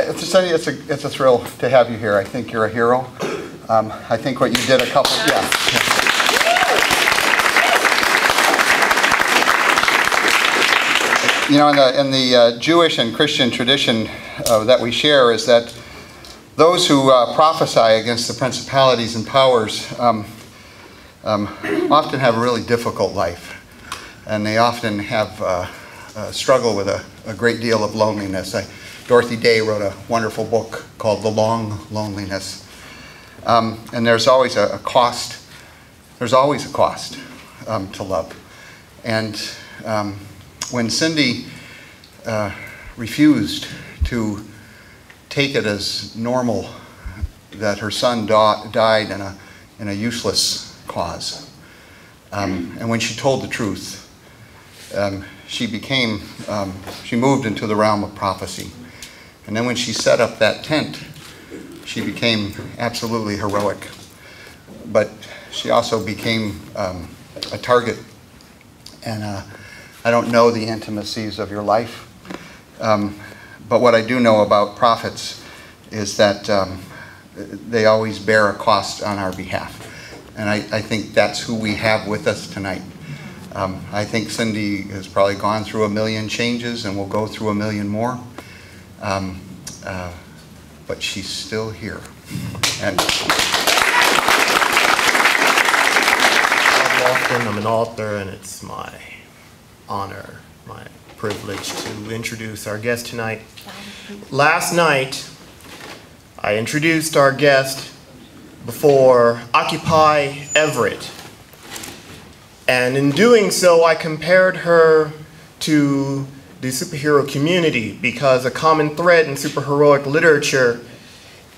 Cindy, it's a thrill to have you here. I think you're a hero. I think what you did a couple, yeah. You know, in the Jewish and Christian tradition that we share is that those who prophesy against the principalities and powers often have a really difficult life. And they often have struggle with a great deal of loneliness. Dorothy Day wrote a wonderful book called The Long Loneliness. And there's always a cost. There's always a cost to love. And when Cindy refused to take it as normal that her son died in a useless cause, and when she told the truth, she moved into the realm of prophecy. And then when she set up that tent, she became absolutely heroic. But she also became a target. And I don't know the intimacies of your life, but what I do know about prophets is that they always bear a cost on our behalf. And I think that's who we have with us tonight. I think Cindy has probably gone through a million changes and will go through a million more. But she's still here. And I'm an author, and it's my honor, my privilege to introduce our guest tonight. Last night, I introduced our guest before Occupy Everett. And in doing so, I compared her to the superhero community, because a common thread in superheroic literature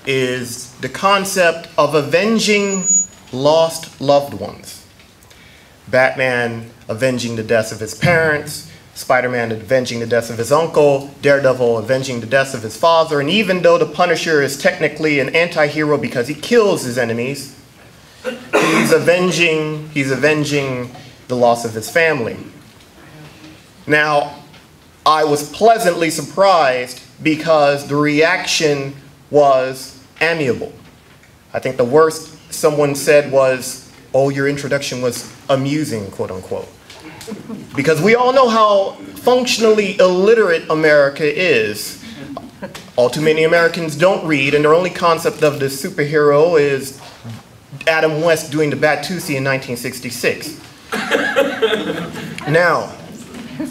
is the concept of avenging lost loved ones. Batman avenging the deaths of his parents, Spider-Man avenging the deaths of his uncle, Daredevil avenging the deaths of his father, and even though the Punisher is technically an anti-hero because he kills his enemies, he's avenging the loss of his family. Now, I was pleasantly surprised because the reaction was amiable. I think the worst someone said was, "Oh, your introduction was amusing," quote unquote. Because we all know how functionally illiterate America is. All too many Americans don't read, and their only concept of the superhero is Adam West doing the Batusi in 1966. Now,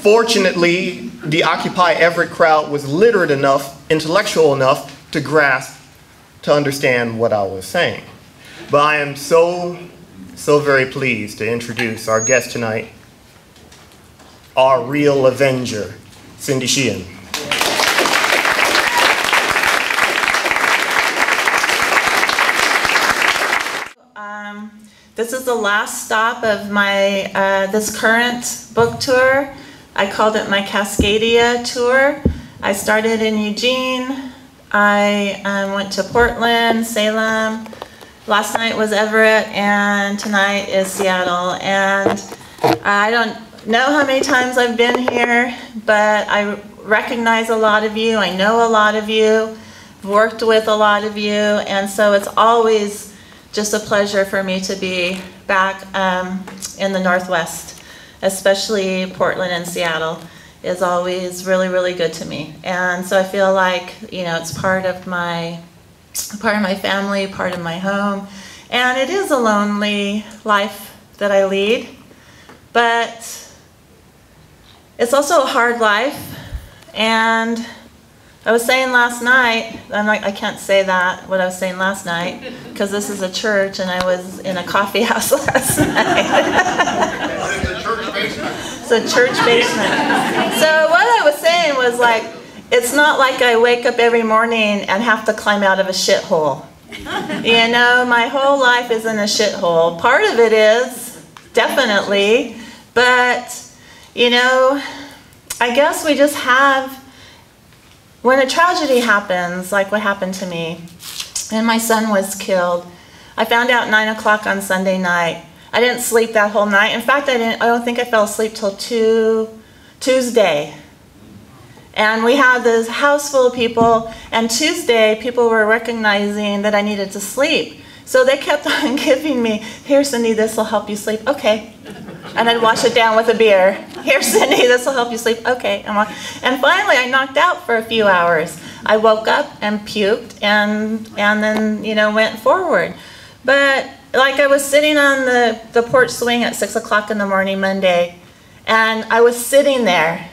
fortunately, the Occupy Everett crowd was literate enough, intellectual enough to grasp, to understand what I was saying. But I am so very pleased to introduce our guest tonight, our real Avenger, Cindy Sheehan. This is the last stop of my this current book tour. I called it my Cascadia tour. I started in Eugene. I went to Portland, Salem. Last night was Everett, and tonight is Seattle. And I don't know how many times I've been here, but I recognize a lot of you. I know a lot of you. I've worked with a lot of you, and so it's always just a pleasure for me to be back in the Northwest, especially Portland and Seattle is always really good to me. And so I feel like, you know, it's part of my family, part of my home. And it is a lonely life that I lead, but it's also a hard life. And I was saying last night, I can't say that, what I was saying last night, because this is a church and I was in a coffee house last night. It's a church basement. It's a church basement. So what I was saying was, like, it's not like I wake up every morning and have to climb out of a shithole. You know, my whole life is in a shithole. Part of it is, definitely, but, you know, I guess we just have, when a tragedy happens, like what happened to me, and my son was killed, I found out 9 o'clock on Sunday night. I didn't sleep that whole night. In fact, I don't think I fell asleep till Tuesday. And we had this house full of people, and Tuesday, people were recognizing that I needed to sleep. So they kept on giving me, here, Cindy, this will help you sleep. Okay. And I'd wash it down with a beer. Here, Cindy, this will help you sleep. Okay. And finally, I knocked out for a few hours. I woke up and puked and then, went forward. But like I was sitting on the porch swing at 6 o'clock in the morning Monday, and I was sitting there,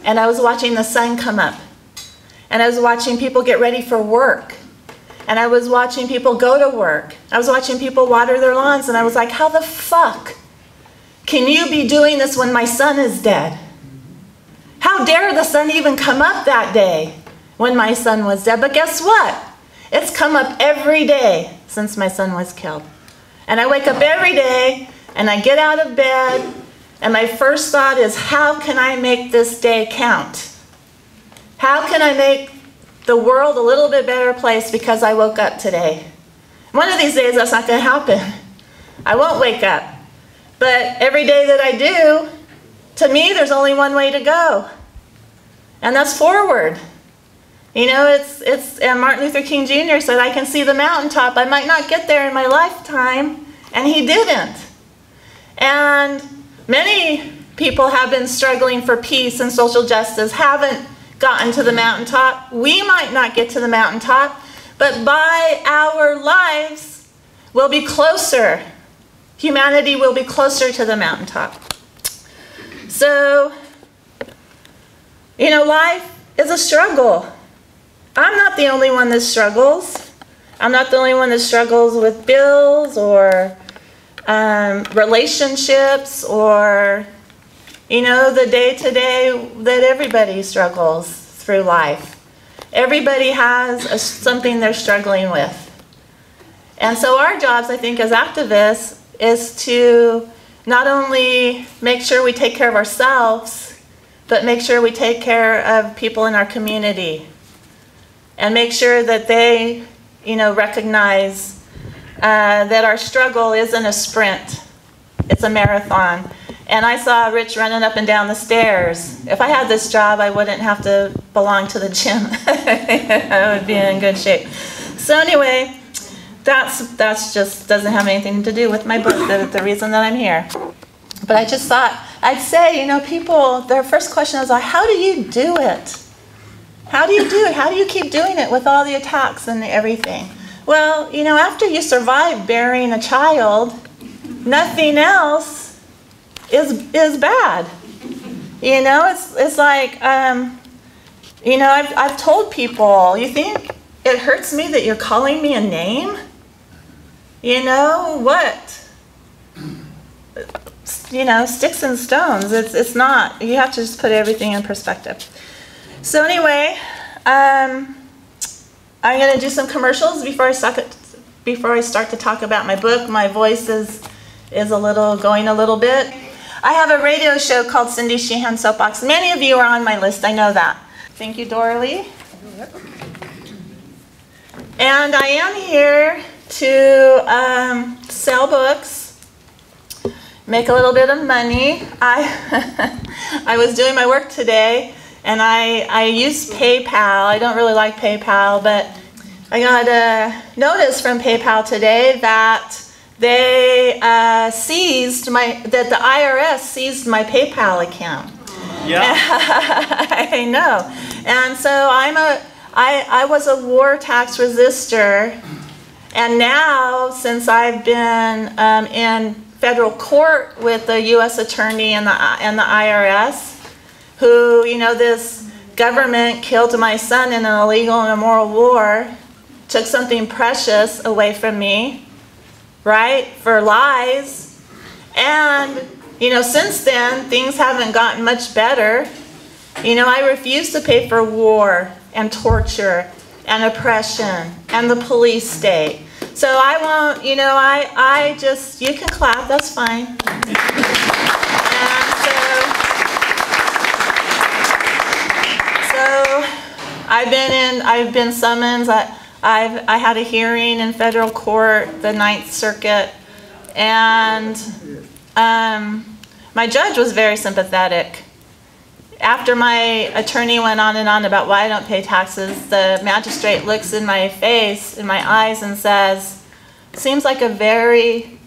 and I was watching the sun come up, and I was watching people get ready for work, and I was watching people go to work. I was watching people water their lawns, and I was like, how the fuck can you be doing this when my son is dead? How dare the sun even come up that day when my son was dead? But guess what? It's come up every day since my son was killed. And I wake up every day, and I get out of bed, and my first thought is, how can I make this day count? How can I make the world a little bit better place because I woke up today? One of these days, that's not going to happen. I won't wake up. But every day that I do, to me, there's only one way to go. And that's forward. And Martin Luther King Jr. said, I can see the mountaintop. I might not get there in my lifetime. And he didn't. And many people have been struggling for peace and social justice, haven't gotten to the mountaintop. We might not get to the mountaintop, but by our lives, we'll be closer. Humanity will be closer to the mountaintop. So, life is a struggle. I'm not the only one that struggles. I'm not the only one that struggles with bills or relationships or, the day-to-day that everybody struggles through life. Everybody has something they're struggling with. And so our jobs, I think, as activists is to not only make sure we take care of ourselves, but make sure we take care of people in our community. And make sure that they, recognize that our struggle isn't a sprint. It's a marathon. And I saw Rich running up and down the stairs. If I had this job, I wouldn't have to belong to the gym. I would be in good shape. So anyway, that's just doesn't have anything to do with my book, the reason that I'm here. But I just thought, I'd say, people, their first question is, how do you do it? How do you do it? How do you keep doing it with all the attacks and everything? Well, after you survive bearing a child, nothing else is bad. It's like, I've told people, you think it hurts me that you're calling me a name? What? Sticks and stones. It's not. You have to just put everything in perspective. So anyway, I'm going to do some commercials before I start to talk about my book. My voice is going a little bit. I have a radio show called Cindy Sheehan Soapbox. Many of you are on my list. I know that. Thank you, Doralee. And I am here to sell books, make a little bit of money. I was doing my work today, and I use PayPal. I don't really like PayPal, but I got a notice from PayPal today that they that the IRS seized my PayPal account. Yeah. I know. And so I was a war tax resistor, and now since I've been in federal court with the U.S. Attorney and the IRS, who, this government killed my son in an illegal and immoral war, took something precious away from me, right, for lies. And, since then, things haven't gotten much better. I refuse to pay for war and torture and oppression and the police state. So I won't, I just, you can clap, that's fine. And so I've been summoned. I had a hearing in federal court, the Ninth Circuit, and my judge was very sympathetic. after my attorney went on and on about why I don't pay taxes, the magistrate looks in my face, in my eyes, and says, it seems like a very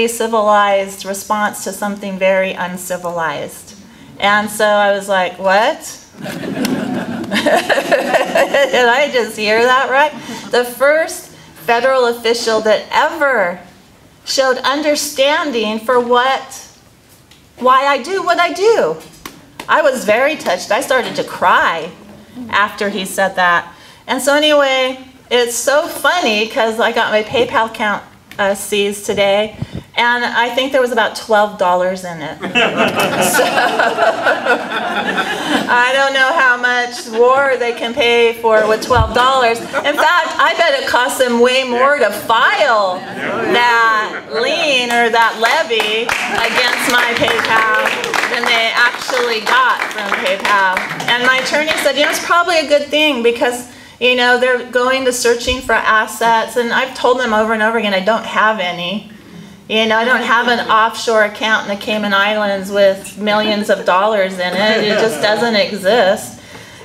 civilized response to something very uncivilized. And so I was like, what? Did I just hear that right? The first federal official that ever showed understanding for why I do what I do. I was very touched. I started to cry after he said that. And so anyway, it's so funny because I got my PayPal account seized today, and I think there was about $12 in it. So I don't know how much more they can pay for with $12. In fact, I bet it costs them way more to file that lien or that levy against my PayPal than they actually got from PayPal. And my attorney said, it's probably a good thing because they're going to searching for assets, and I've told them over and over again I don't have any. I don't have an offshore account in the Cayman Islands with millions of dollars in it. It just doesn't exist.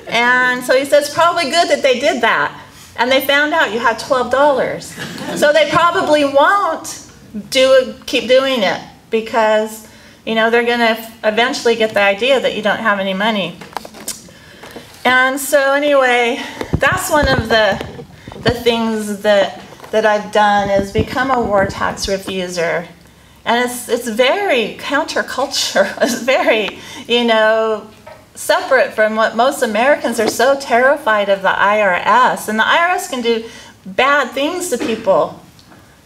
And so he says, it's probably good that they did that. And they found out you had $12. So they probably won't keep doing it because, they're going to eventually get the idea that you don't have any money. And so anyway, that's one of the things that I've done is become a war tax refuser. And it's very counterculture. It's very, separate from what most Americans are so terrified of the IRS. And the IRS can do bad things to people,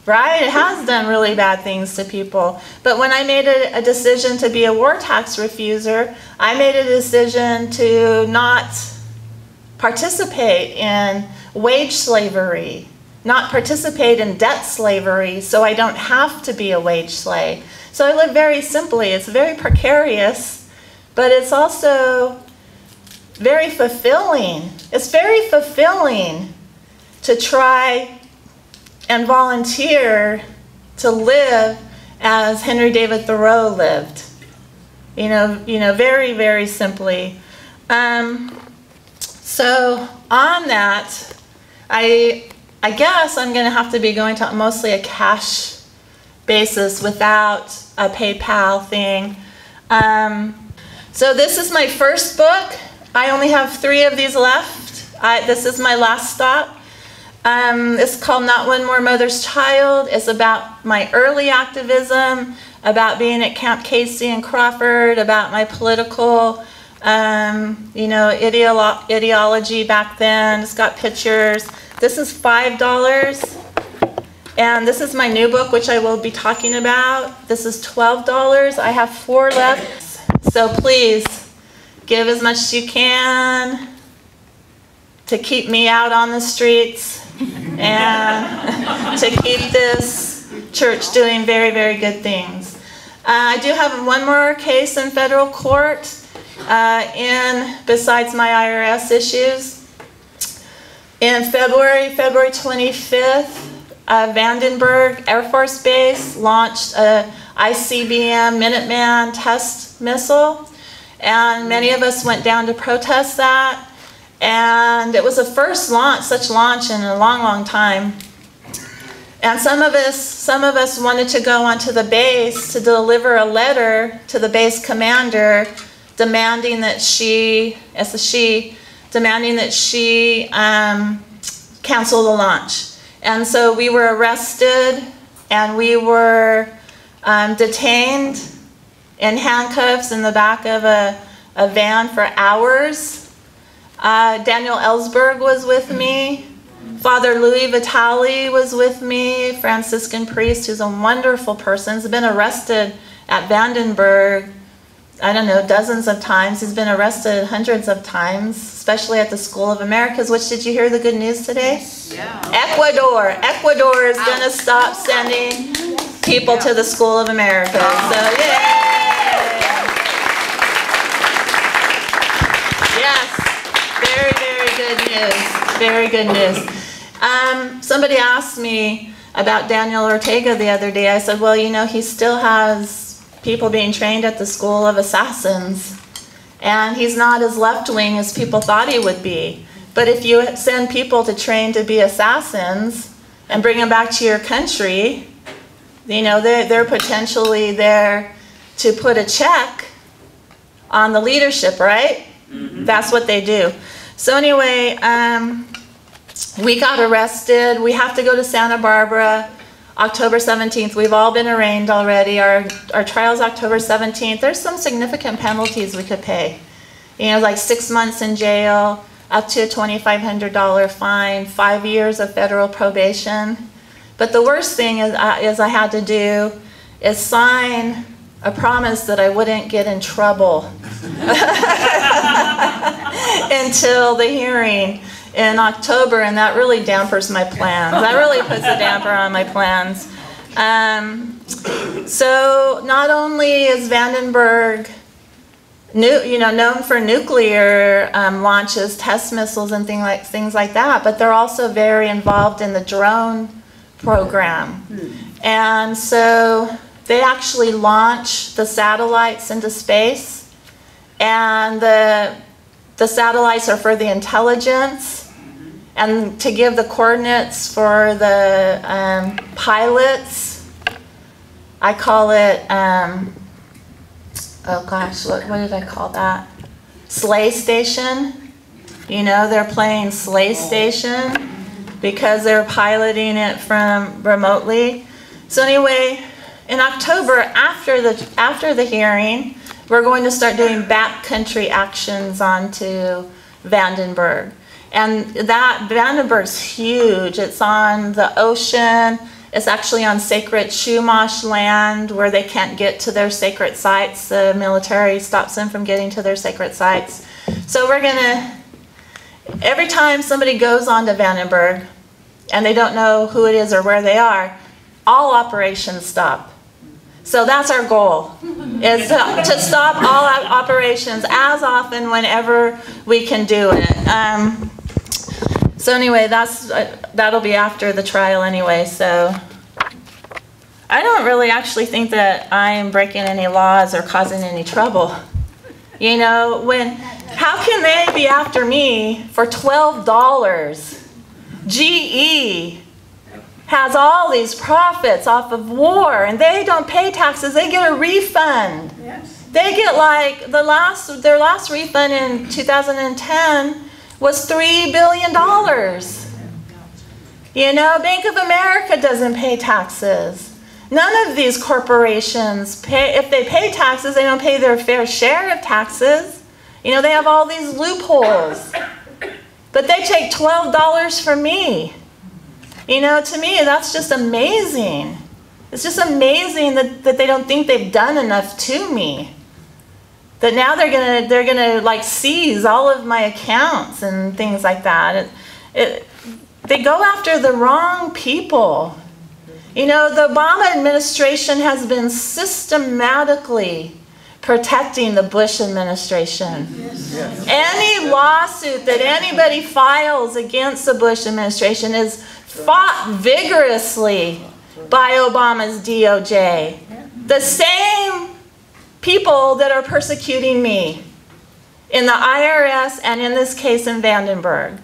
right? It has done really bad things to people. But when I made a decision to be a war tax refuser, I made a decision to not participate in wage slavery, not participate in debt slavery, so I don't have to be a wage slave. So I live very simply. It's very precarious, but it's also very fulfilling. It's very fulfilling to try and volunteer to live as Henry David Thoreau lived. Very, very simply. So on that, I guess I'm going to have to be going to mostly a cash basis without a PayPal thing. So this is my first book. I only have 3 of these left. This is my last stop. It's called Not One More Mother's Child. It's about my early activism, about being at Camp Casey and Crawford, about my political ideology back then. It's got pictures. This is $5. And this is my new book, which I will be talking about. This is $12. I have 4 left. So please, give as much as you can to keep me out on the streets and to keep this church doing very, very good things. I do have one more case in federal court besides my IRS issues. In February 25th, Vandenberg Air Force Base launched a ICBM Minuteman test missile, and many of us went down to protest that. And it was the first such launch in a long, long time. And some of us wanted to go onto the base to deliver a letter to the base commander, demanding that she cancel the launch. And so we were arrested and we were detained in handcuffs in the back of a van for hours. Daniel Ellsberg was with me. Father Louis Vitale was with me, Franciscan priest who's a wonderful person. He's been arrested at Vandenberg, I don't know, dozens of times. He's been arrested hundreds of times, especially at the School of Americas, which, did you hear the good news today? Yeah. Ecuador is going to stop sending people to the School of Americas. So, yay! Yes, very, very good news. Very good news. Somebody asked me about Daniel Ortega the other day. I said, well, he still has people being trained at the School of Assassins. And he's not as left-wing as people thought he would be. But if you send people to train to be assassins and bring them back to your country, you know, they're potentially there to put a check on the leadership, right? Mm-hmm. That's what they do. So anyway, we got arrested. We have to go to Santa Barbara October 17th. We've all been arraigned already. Our trial's October 17th. There's some significant penalties we could pay. You know, like 6 months in jail, up to a $2,500 fine, 5 years of federal probation. But the worst thing is I had to do is sign a promise that I wouldn't get in trouble until the hearing in October, and that really dampers my plans. That really puts a damper on my plans. So not only is Vandenberg known for nuclear launches, test missiles, and things like that, but they're also very involved in the drone program. And so they actually launch the satellites into space, and the satellites are for the intelligence and to give the coordinates for the pilots. I call it, oh gosh, what did I call that? Sleigh station. You know, they're playing Sleigh Station because they're piloting it from remotely. So anyway, in October, after the hearing, we're going to start doing backcountry actions onto Vandenberg. And that Vandenberg's huge. It's on the ocean. It's actually on sacred Chumash land where they can't get to their sacred sites. The military stops them from getting to their sacred sites. So we're gonna, every time somebody goes onto Vandenberg and they don't know who it is or where they are, all operations stop. So that's our goal, is to stop all operations as often whenever we can do it. So anyway, that'll be after the trial anyway. So I don't really actually think that I am breaking any laws or causing any trouble. You know, how can they be after me for $12? GE has all these profits off of war, and they don't pay taxes. They get a refund. Yes. They get like their last refund in 2010 was $3 billion. You know, Bank of America doesn't pay taxes. None of these corporations pay. If they pay taxes, they don't pay their fair share of taxes. You know, they have all these loopholes. But they take $12 from me. You know, to me, that's just amazing. It's just amazing that they don't think they've done enough to me. That now they're gonna like seize all of my accounts and things like that. They go after the wrong people. You know, the Obama administration has been systematically protecting the Bush administration. Yes. Any lawsuit that anybody files against the Bush administration is fought vigorously by Obama's DOJ. The same people that are persecuting me in the IRS and in this case in Vandenberg.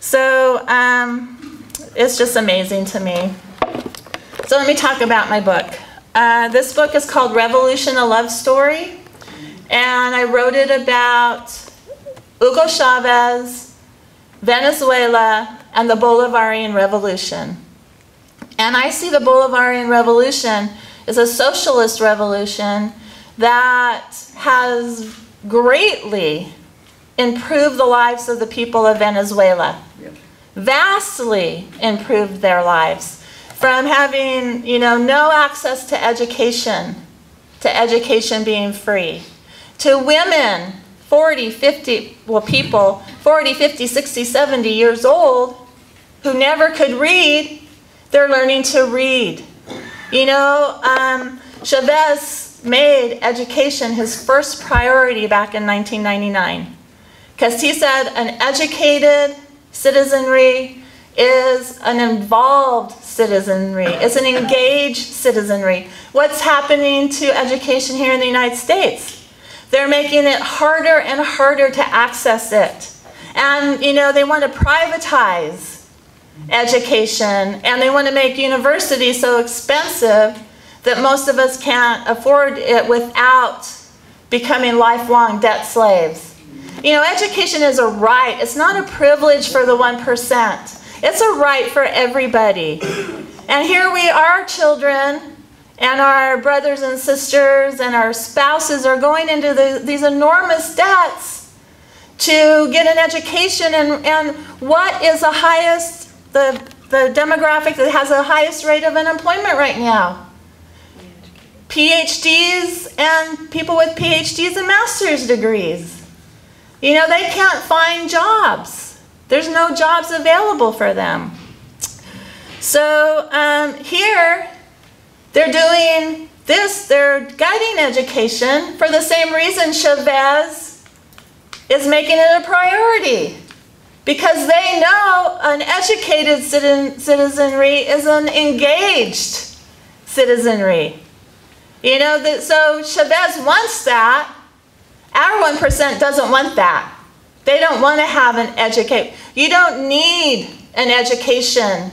So it's just amazing to me. So let me talk about my book. This book is called Revolution, a Love Story. And I wrote it about Hugo Chavez, Venezuela, and the Bolivarian Revolution. And I see the Bolivarian Revolution as a socialist revolution that has greatly improved the lives of the people of Venezuela. Yep. Vastly improved their lives. From having, you know, no access to education being free, to women 40, 50, well, people 40, 50, 60, 70 years old who never could read, they're learning to read. You know, Chavez made education his first priority back in 1999 because he said an educated citizenry is an involved citizenry. It's an engaged citizenry. What's happening to education here in the United States? They're making it harder and harder to access it. And, you know, they want to privatize education, and they want to make universities so expensive that most of us can't afford it without becoming lifelong debt slaves. You know, education is a right. It's not a privilege for the 1%. It's a right for everybody. And here we are, children, and our brothers and sisters and our spouses are going into these enormous debts to get an education. And what is the highest, the demographic that has the highest rate of unemployment right now? PhDs and people with PhDs and master's degrees. You know, they can't find jobs. There's no jobs available for them. So here, they're doing this, they're guiding education for the same reason Chavez is making it a priority. Because they know an educated citizenry is an engaged citizenry. You know, so Chavez wants that. Our 1% doesn't want that. They don't want to have an education. You don't need an education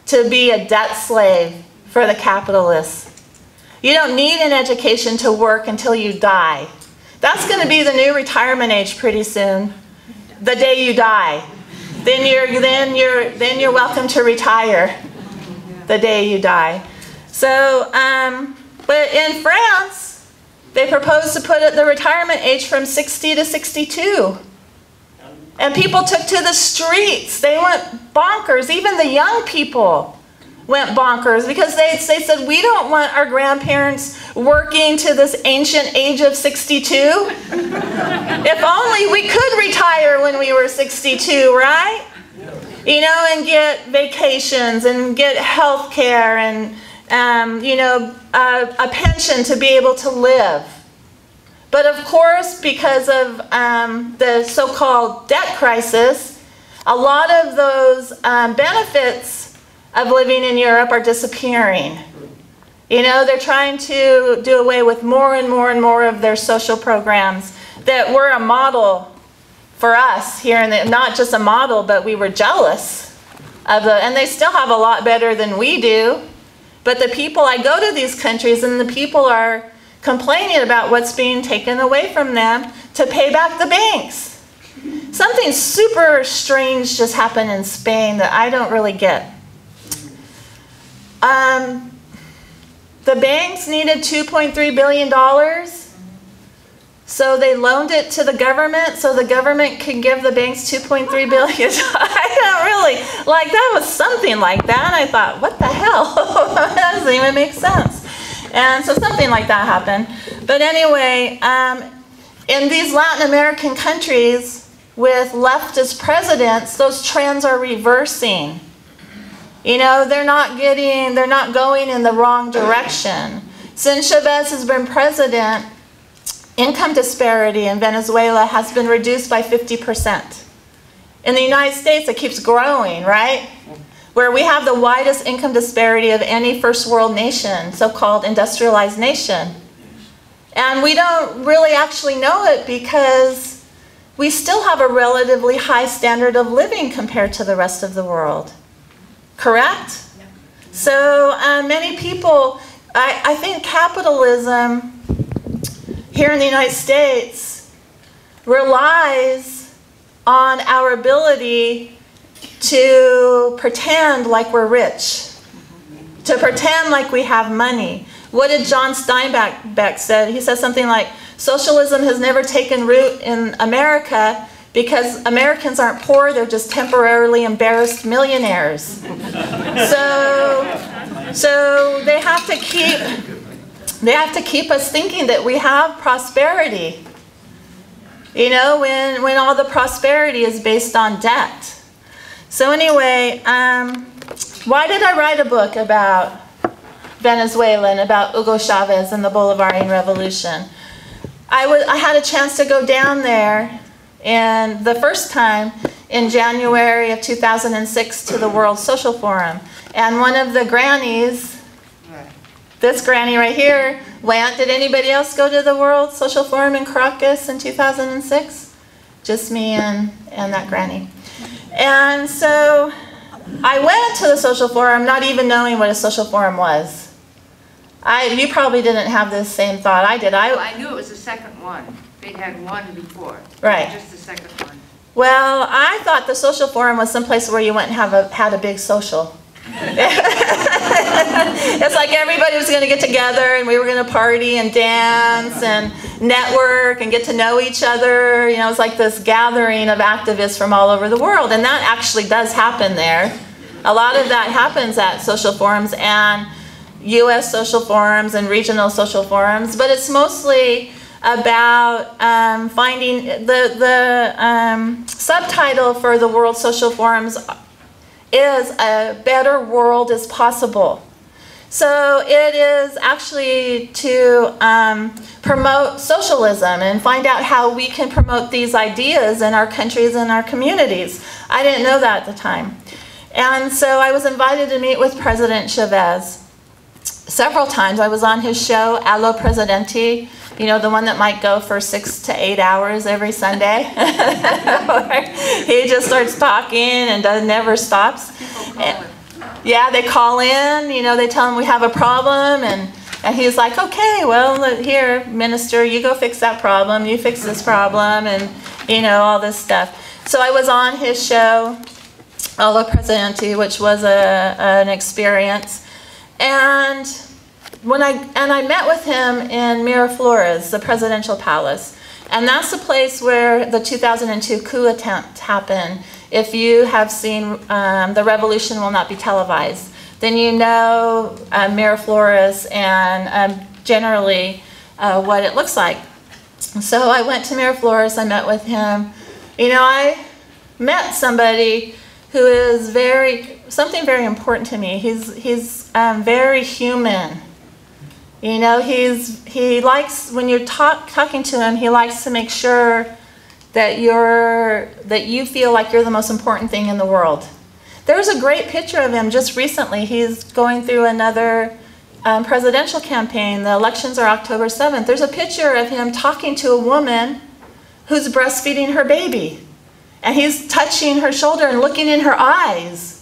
to be a debt slave for the capitalists. You don't need an education to work until you die. That's going to be the new retirement age pretty soon. The day you die. Then you're welcome to retire the day you die. So, but in France, they proposed to put the retirement age from 60 to 62. And people took to the streets. They went bonkers. Even the young people went bonkers because they said, we don't want our grandparents working to this ancient age of 62. If only we could retire when we were 62, right? You know, and get vacations and get health care and, you know, a pension to be able to live. But of course, because of the so-called debt crisis, a lot of those benefits of living in Europe are disappearing. You know, they're trying to do away with more and more and more of their social programs that were a model for us here in the, not just a model, but we were jealous of the, and they still have a lot better than we do. But the people, I go to these countries and the people are complaining about what's being taken away from them to pay back the banks. Something super strange just happened in Spain that I don't really get. The banks needed $2.3 billion, so they loaned it to the government so the government could give the banks $2.3 billion. I don't really, like, that was something like that. I thought, what the hell? That doesn't even make sense. And so something like that happened. But anyway, in these Latin American countries with leftist presidents, those trends are reversing. You know, they're not going in the wrong direction. Since Chavez has been president, income disparity in Venezuela has been reduced by 50%. In the United States, it keeps growing, right? Where we have the widest income disparity of any first world nation, so-called industrialized nation. And we don't really actually know it because we still have a relatively high standard of living compared to the rest of the world. Correct? Yeah. So many people, I think capitalism here in the United States relies on our ability to pretend like we're rich, to pretend like we have money. What did John Steinbeck say? He said something like, socialism has never taken root in America because Americans aren't poor, they're just temporarily embarrassed millionaires. So they have to keep us thinking that we have prosperity. You know, when all the prosperity is based on debt. So anyway, why did I write a book about Venezuela and about Hugo Chavez and the Bolivarian Revolution? I had a chance to go down there, and the first time in January of 2006 to the World Social Forum. And one of the grannies, this granny right here, went. Did anybody else go to the World Social Forum in Caracas in 2006? Just me and that granny. And so I went to the Social Forum not even knowing what a social forum was. You probably didn't have the same thought I did. I knew it was the second one. They'd had one before. Right. Just the second one. Well, I thought the Social Forum was someplace where you went and had a big social. It's like everybody was going to get together and we were going to party and dance and network and get to know each other. You know, it's like this gathering of activists from all over the world, and that actually does happen there. A lot of that happens at social forums and U.S. social forums and regional social forums, but it's mostly about finding the subtitle for the World Social Forums is A Better World is Possible. So it is actually to promote socialism and find out how we can promote these ideas in our countries and our communities. I didn't know that at the time. And so I was invited to meet with President Chavez several times. I was on his show, Allo Presidente, you know, the one that might go for 6 to 8 hours every Sunday. He just starts talking and never stops. Yeah, they call in, you know, they tell him we have a problem, and he's like, okay, well, here, minister, you go fix that problem, you fix this problem, and, you know, all this stuff. So I was on his show, Allo Presidente, which was an experience. And I met with him in Miraflores, the presidential palace. And that's the place where the 2002 coup attempt happened. If you have seen The Revolution Will Not Be Televised, then you know Miraflores and generally what it looks like. So I went to Miraflores, I met with him. You know, I met somebody who is something very important to me. He's very human. You know, he likes, when you're talking to him, he likes to make sure that you feel like you're the most important thing in the world. There's a great picture of him just recently. He's going through another presidential campaign. The elections are October 7th. There's a picture of him talking to a woman who's breastfeeding her baby. And he's touching her shoulder and looking in her eyes.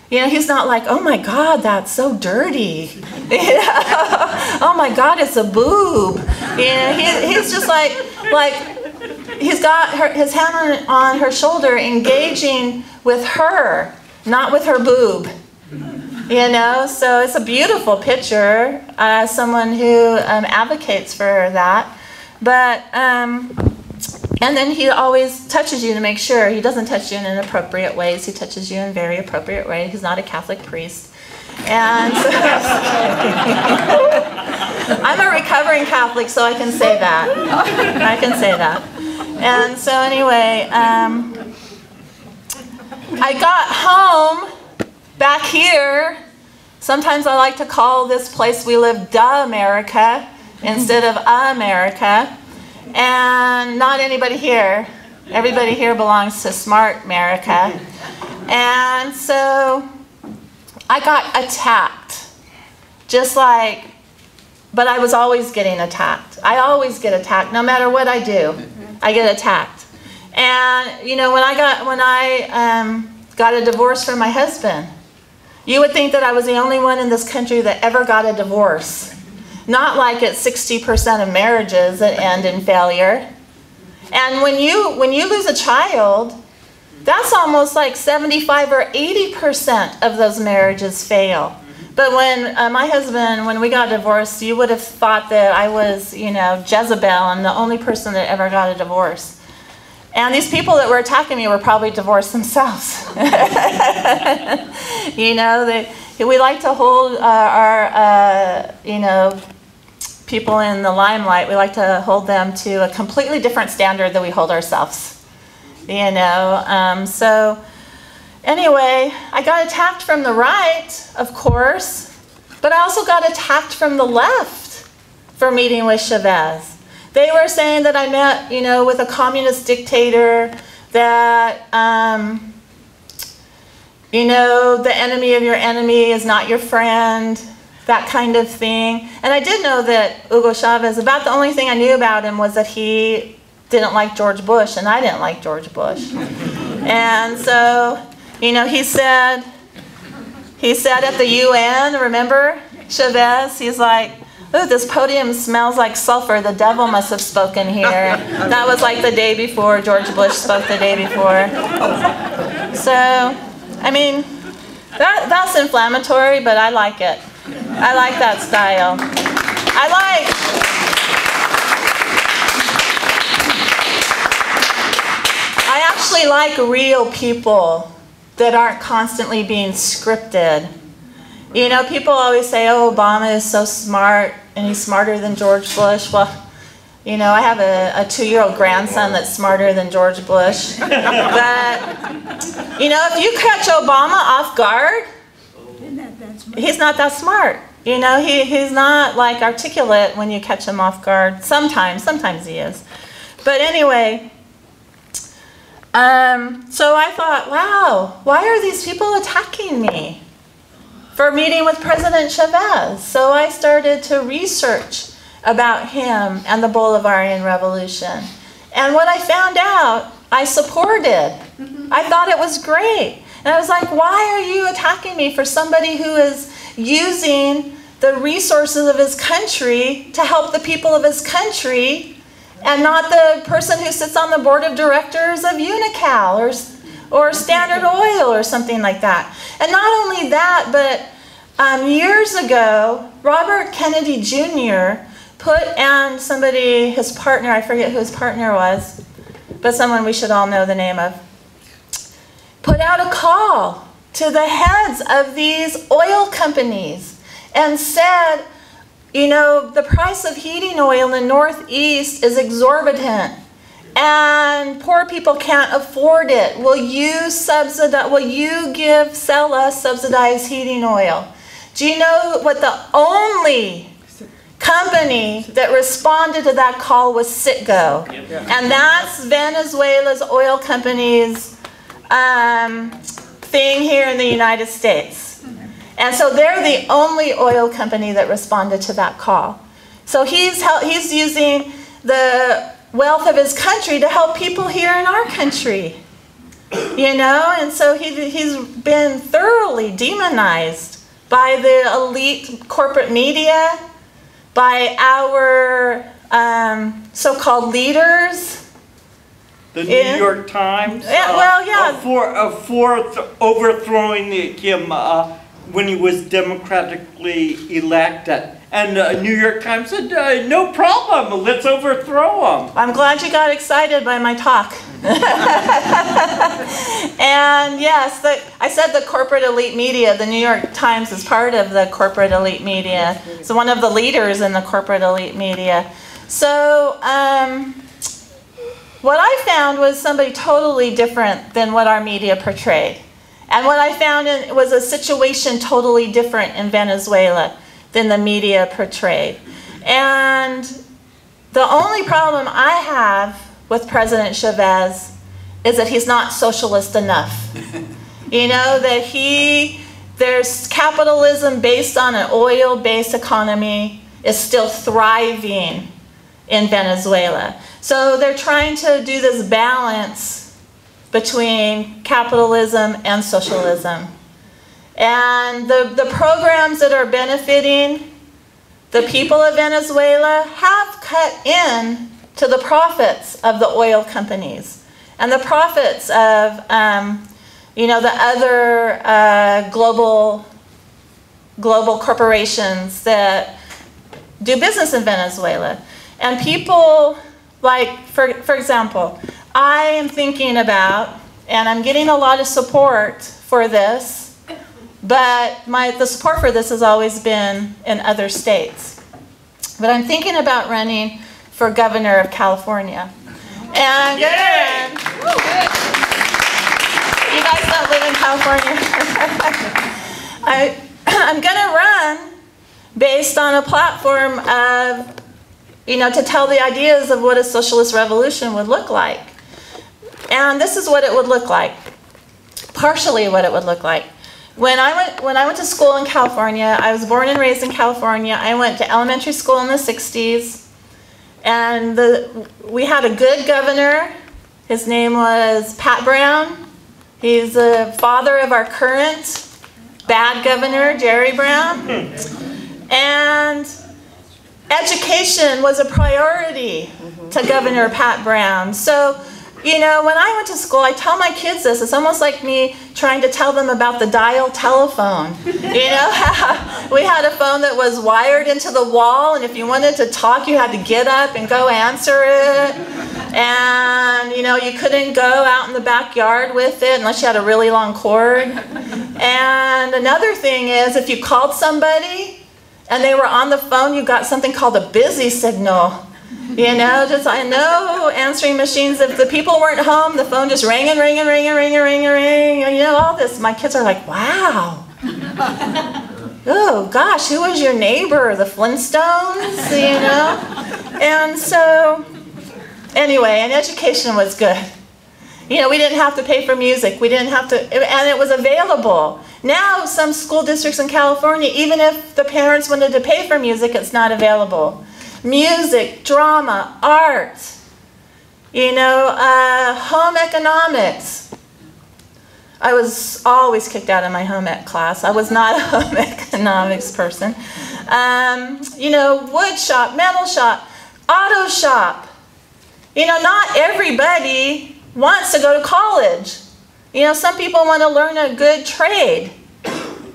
You know, he's not like, oh my God, that's so dirty. You know? Oh my God, it's a boob. You know, he's just like he's got his hand on her shoulder, engaging with her, not with her boob. You know, so it's a beautiful picture. Someone who advocates for that, but. And then he always touches you to make sure. He doesn't touch you in inappropriate ways. He touches you in very appropriate ways. He's not a Catholic priest. And so I'm a recovering Catholic, so I can say that. I can say that. And so anyway, I got home back here. Sometimes I like to call this place we live "Da America" instead of America. And not anybody here. Everybody here belongs to Smart America. And so I got attacked. But I was always getting attacked. I always get attacked. No matter what I do, I get attacked. And you know, when I got a divorce from my husband, you would think that I was the only one in this country that ever got a divorce. Not like it's 60% of marriages that end in failure. And when you lose a child, that's almost like 75 or 80% of those marriages fail. But when my husband, when we got divorced, you would have thought that I was, you know, Jezebel and the only person that ever got a divorce. And these people that were attacking me were probably divorced themselves. You know, we like to hold our you know, people in the limelight, we like to hold them to a completely different standard than we hold ourselves. You know, so anyway, I got attacked from the right, of course, but I also got attacked from the left for meeting with Chavez. They were saying that I met, you know, with a communist dictator, that, you know, the enemy of your enemy is not your friend, that kind of thing. And I did know that Hugo Chavez, about the only thing I knew about him was that he didn't like George Bush, and I didn't like George Bush. And so, you know, he said at the UN, remember, Chavez, he's like, "Ooh, this podium smells like sulfur. The devil must have spoken here." That was like the day before George Bush spoke the day before. So, I mean, that's inflammatory, but I like it. I like that style. I actually like real people that aren't constantly being scripted. You know, people always say, "Oh, Obama is so smart, and he's smarter than George Bush." Well, you know, I have a 2-year-old grandson that's smarter than George Bush. But, you know, if you catch Obama off guard, he's not that smart. You know, he's not, like, articulate when you catch him off guard. Sometimes he is. But anyway, so I thought, wow, why are these people attacking me for meeting with President Chavez? So I started to research about him and the Bolivarian Revolution. And what I found out, I supported. I thought it was great. And I was like, why are you attacking me for somebody who is using the resources of his country to help the people of his country, and not the person who sits on the board of directors of Unical or Standard Oil or something like that? And not only that, but years ago, Robert Kennedy Jr. and somebody, his partner, I forget who his partner was, but someone we should all know the name of, put out a call to the heads of these oil companies and said, you know, the price of heating oil in the Northeast is exorbitant and poor people can't afford it. Will you sell us subsidized heating oil? Do you know what the only company that responded to that call was Citgo? And that's Venezuela's oil company's thing here in the United States. And so they're the only oil company that responded to that call. So he's using the wealth of his country to help people here in our country. You know, and so he's been thoroughly demonized by the elite corporate media, by our so-called leaders. The New York Times. Yeah, well, yeah. For overthrowing him when he was democratically elected. And New York Times said, no problem, let's overthrow him. I'm glad you got excited by my talk. And yes, I said the corporate elite media. The New York Times is part of the corporate elite media. It's one of the leaders in the corporate elite media. So what I found was somebody totally different than what our media portrayed. And what I found was a situation totally different in Venezuela than the media portrayed. And the only problem I have with President Chavez is that he's not socialist enough. You know, that there's capitalism based on an oil-based economy is still thriving in Venezuela. So they're trying to do this balance between capitalism and socialism. And the programs that are benefiting the people of Venezuela have cut in to the profits of the oil companies and the profits of you know, the other global corporations that do business in Venezuela. And people, like, for example, I am thinking about, and I'm getting a lot of support for this, but the support for this has always been in other states. But I'm thinking about running for governor of California. And you guys don't live in California. I'm going to run based on a platform of, you know, to tell the ideas of what a socialist revolution would look like. And this is what it would look like. Partially what it would look like. when I went to school in California, I was born and raised in California. I went to elementary school in the 60s. And we had a good governor. His name was Pat Brown. He's the father of our current bad governor, Jerry Brown. And education was a priority to Governor Pat Brown. So, you know, when I went to school, I tell my kids this. It's almost like me trying to tell them about the dial telephone. You know, we had a phone that was wired into the wall, and if you wanted to talk, you had to get up and go answer it. And, you know, you couldn't go out in the backyard with it unless you had a really long cord. And another thing is, if you called somebody and they were on the phone, you got something called a busy signal. You know, just I know answering machines, if the people weren't home, the phone just rang and rang and rang and rang and rang and rang. You know, all this. My kids are like, wow. Oh, gosh, who was your neighbor? The Flintstones, you know? And so, anyway, and education was good. You know, we didn't have to pay for music. We didn't have to, and it was available. Now, some school districts in California, even if the parents wanted to pay for music, it's not available. Music, drama, art, you know, home economics. I was always kicked out of my home ec class. I was not a home economics person. You know, wood shop, metal shop, auto shop. You know, not everybody wants to go to college. You know, some people want to learn a good trade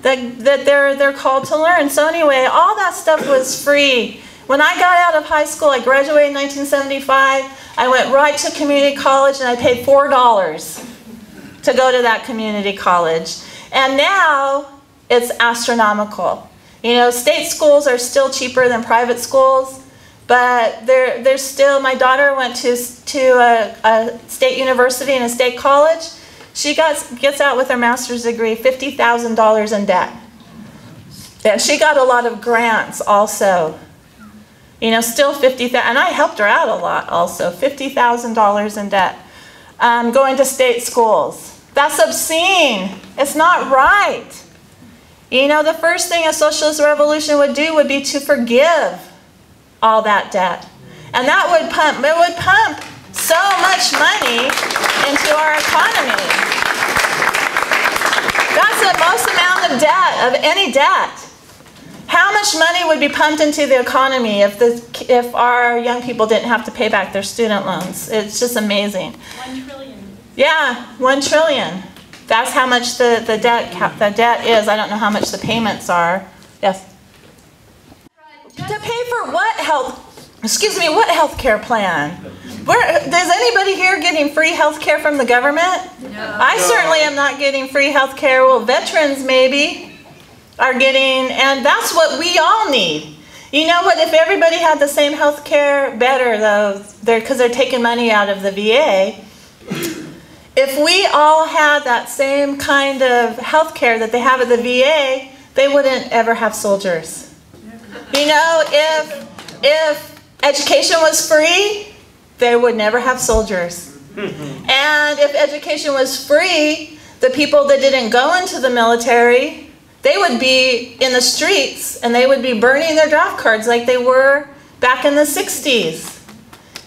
that they're called to learn. So anyway, all that stuff was free. When I got out of high school, I graduated in 1975, I went right to community college and I paid $4 to go to that community college. And now it's astronomical. You know, state schools are still cheaper than private schools, but they're still, my daughter went to a state university and a state college. She gets out with her master's degree, $50,000 in debt. And she got a lot of grants also. You know, still $50,000, and I helped her out a lot also, $50,000 in debt, going to state schools. That's obscene. It's not right. You know, the first thing a socialist revolution would do would be to forgive all that debt. And that would pump so much money into our economy. That's the most amount of debt, of any debt. How much money would be pumped into the economy if our young people didn't have to pay back their student loans? It's just amazing. 1 trillion. Yeah, 1 trillion. That's how much the debt is. I don't know how much the payments are. Yes. To pay for what what health care plan? Is anybody here getting free health care from the government? No. I certainly am not getting free health care. Well, veterans maybe are getting, and that's what we all need. You know what, if everybody had the same health care, better though, because they're taking money out of the VA. If we all had that same kind of health care that they have at the VA, they wouldn't ever have soldiers. You know, if education was free, they would never have soldiers. And if education was free, the people that didn't go into the military, they would be in the streets and they would be burning their draft cards like they were back in the 60s.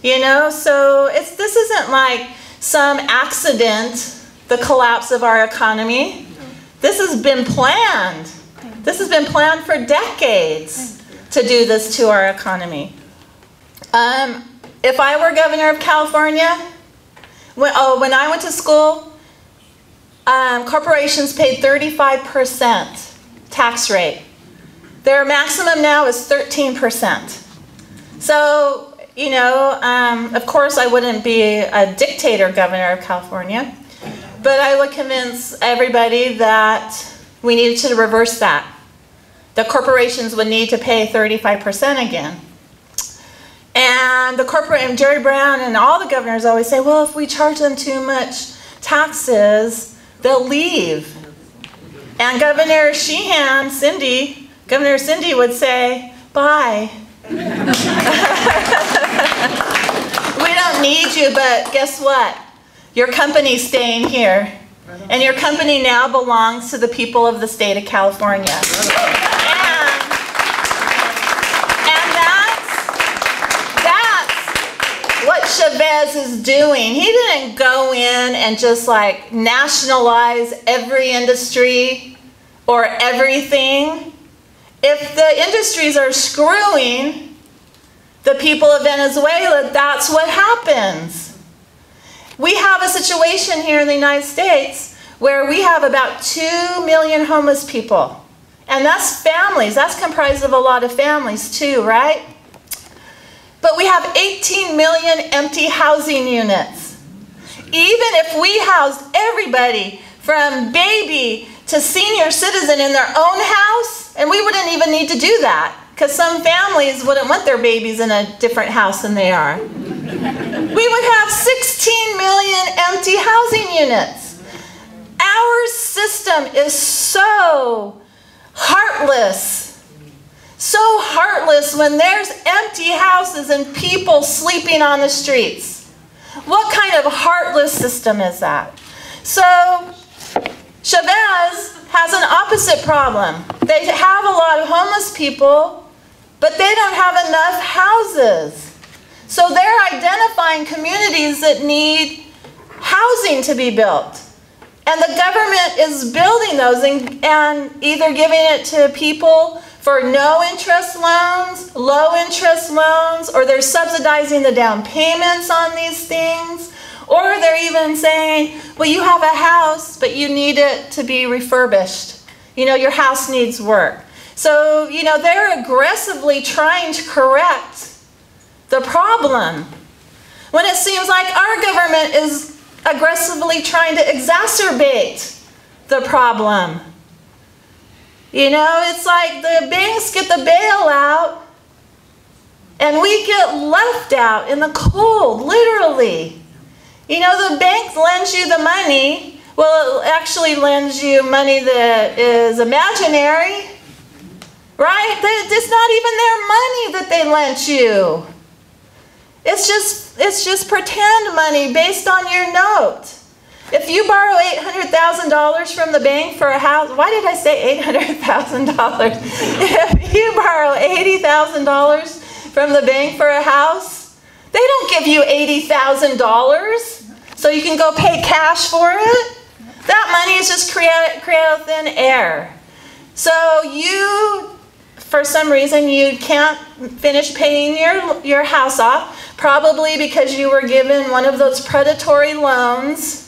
You know, so this isn't like some accident, the collapse of our economy. This has been planned. This has been planned for decades to do this to our economy. If I were governor of California, when I went to school, corporations paid 35% tax rate. Their maximum now is 13%. So, you know, of course I wouldn't be a dictator governor of California, but I would convince everybody that we needed to reverse that. The corporations would need to pay 35% again. And and Jerry Brown and all the governors always say, well, if we charge them too much taxes, they'll leave. And Governor Sheehan, Governor Cindy would say, bye. We don't need you, but guess what? Your company's staying here. And your company now belongs to the people of the state of California. And that's what Chavez is doing. He didn't go in and just like nationalize every industry or everything. If the industries are screwing the people of Venezuela, that's what happens. We have a situation here in the United States where we have about 2 million homeless people. And that's families. That's comprised of a lot of families too, right? But we have 18 million empty housing units. Even if we housed everybody from baby to senior citizen in their own house, and we wouldn't even need to do that, because some families wouldn't want their babies in a different house than they are. We would have 16 million empty housing units. Our system is so heartless. So heartless when there's empty houses and people sleeping on the streets. What kind of heartless system is that? So Chavez has an opposite problem. They have a lot of homeless people, but they don't have enough houses. So they're identifying communities that need housing to be built. And the government is building those and either giving it to people for no interest loans, low interest loans, or they're subsidizing the down payments on these things. Or they're even saying, well, you have a house, but you need it to be refurbished. You know, your house needs work. So, you know, they're aggressively trying to correct the problem when it seems like our government is aggressively trying to exacerbate the problem. You know, it's like the banks get the bailout and we get left out in the cold, literally. You know, the bank lends you the money. Well, it actually lends you money that is imaginary, right? It's not even their money that they lent you. It's just pretend money based on your note. If you borrow $800,000 from the bank for a house, why did I say $800,000? If you borrow $80,000 from the bank for a house, they don't give you $80,000 so you can go pay cash for it. That money is just created out of thin air. So you, for some reason, you can't finish paying your house off, probably because you were given one of those predatory loans,